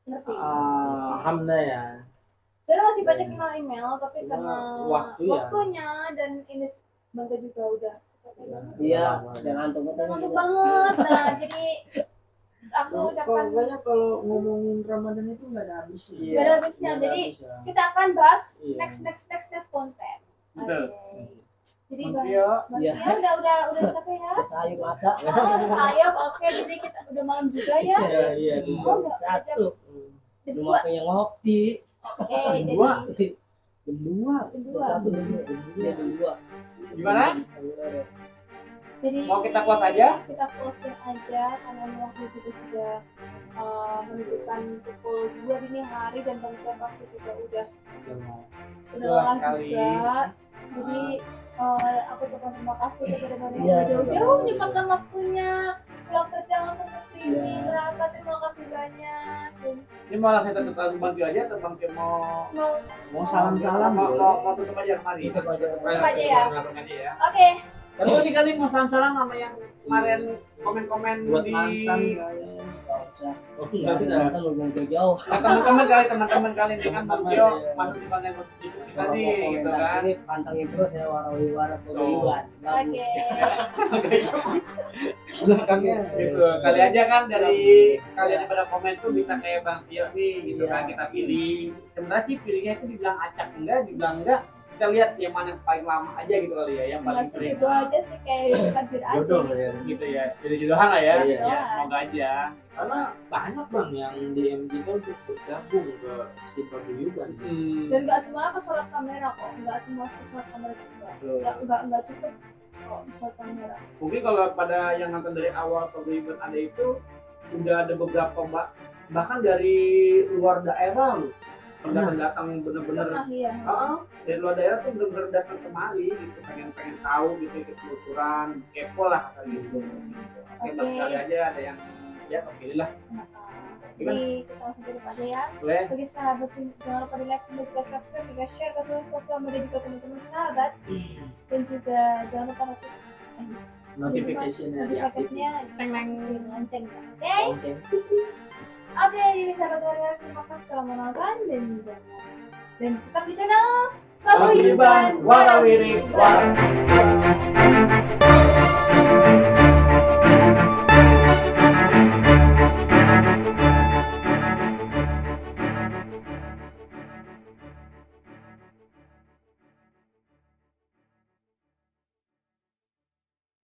ngerti.
Paham dah ya.
Soalnya masih banyak email, tapi
Cuma
karena
waktu ya.
waktunya dan ini bangga juga udah.
Iya, dan antum
Ngantuk banget. Nah, jadi aku ucapkan
Pokoknya kalau ngomongin Ramadan itu nggak ada habisnya.
Nggak ada habisnya.
Nggak ada
Jadi,
habisnya.
kita akan bahas
Iya.
next konten.
Betul.
Oke. Jadi
Iya.
Iya.
udah capek ya.
ada sayur mata.
Oh, udah sayap. Oke, jadi kita udah malam juga ya.
Iya.
Oh, udah
Satu,
jam
belum
2.
waktunya ngopi.
Oke, jadi
Dua.
Kedua.
jam 2.
Satu dulu, dia dua.
Gimana?
Jadi
Mau kita close aja?
Kita closing aja karena waktu juga sudah menunjukkan pukul 2 dini hari dan bantuan pasti juga udah lelah
sekali.
juga. Jadi aku ucapkan terima kasih kepada mereka
Iya.
yang jauh-jauh menyempatkan waktunya pulang kerja langsung ke sini.
Iya.
Berapa terima kasih banyak. Dan
Ini mau langsung tutup langsung Bang aja atau Bang Tio
mau
salam-salam
mau
boleh.
tutup aja kemari.
Tutup aja.
Tutup aja ya.
Tutup aja ya.
oke.
Terus nih kali mau salam-salam sama yang kemarin komen-komen
Buat
di
mantan
Nggak usah.
Oh,
Nggak
nggak bisa.
bisa. Lu belum jauh.
Nah, teman-teman kali ini kan Bang Tio masuk di konten kita nih gitu kan.
Ini pantangin terus ya warawi-wara pegawaian.
Oke.
Belakangnya.
Gitu. Kali aja kan dari kalian yang pada komen tuh bisa kayak Bang Tio nih gitu kan, kita pilih. Sebenarnya sih pilihnya itu dibilang acak enggak, dibilang enggak. Kita lihat yang mana yang paling lama aja gitu kali ya, yang paling
Masih
sering.
jodoh aja sih kayak takdir aja.
Jodoh ya.
Gitu ya. Jadi jodohan lah ya.
Iya.
Ya, semoga aja.
Karena banyak bang yang DM kita untuk bergabung ke Istighfar Guyuban.
Dan nggak semuanya ke sholat kamera kok, nggak semua ke sholat kamera juga. Nggak cukup kok sholat kamera.
Mungkin kalau pada yang nonton dari awal paguyuban ada itu udah ada beberapa bahkan dari luar daerah loh. Datang bener-bener
Nah iya.
dari luar daerah tuh bener-bener datang kemari gitu, pengen tahu gitu, ikut penelusuran, kepo lah kata gitu. Oke,
Oke.
sekali aja ada yang ya kepilih lah.
Jadi kita langsung tutup aja ya.
Boleh.
Bagi sahabat jangan lupa di like, dan juga subscribe, juga share ke seluruh sosial media juga teman-teman sahabat, dan juga jangan lupa
Notification-nya diaktifin.
notifikasinya di lonceng. Oke. Oke, jadi sahabat warga terima kasih telah menonton dan tetap di channel
Paguyuban Warawiri Warawiri.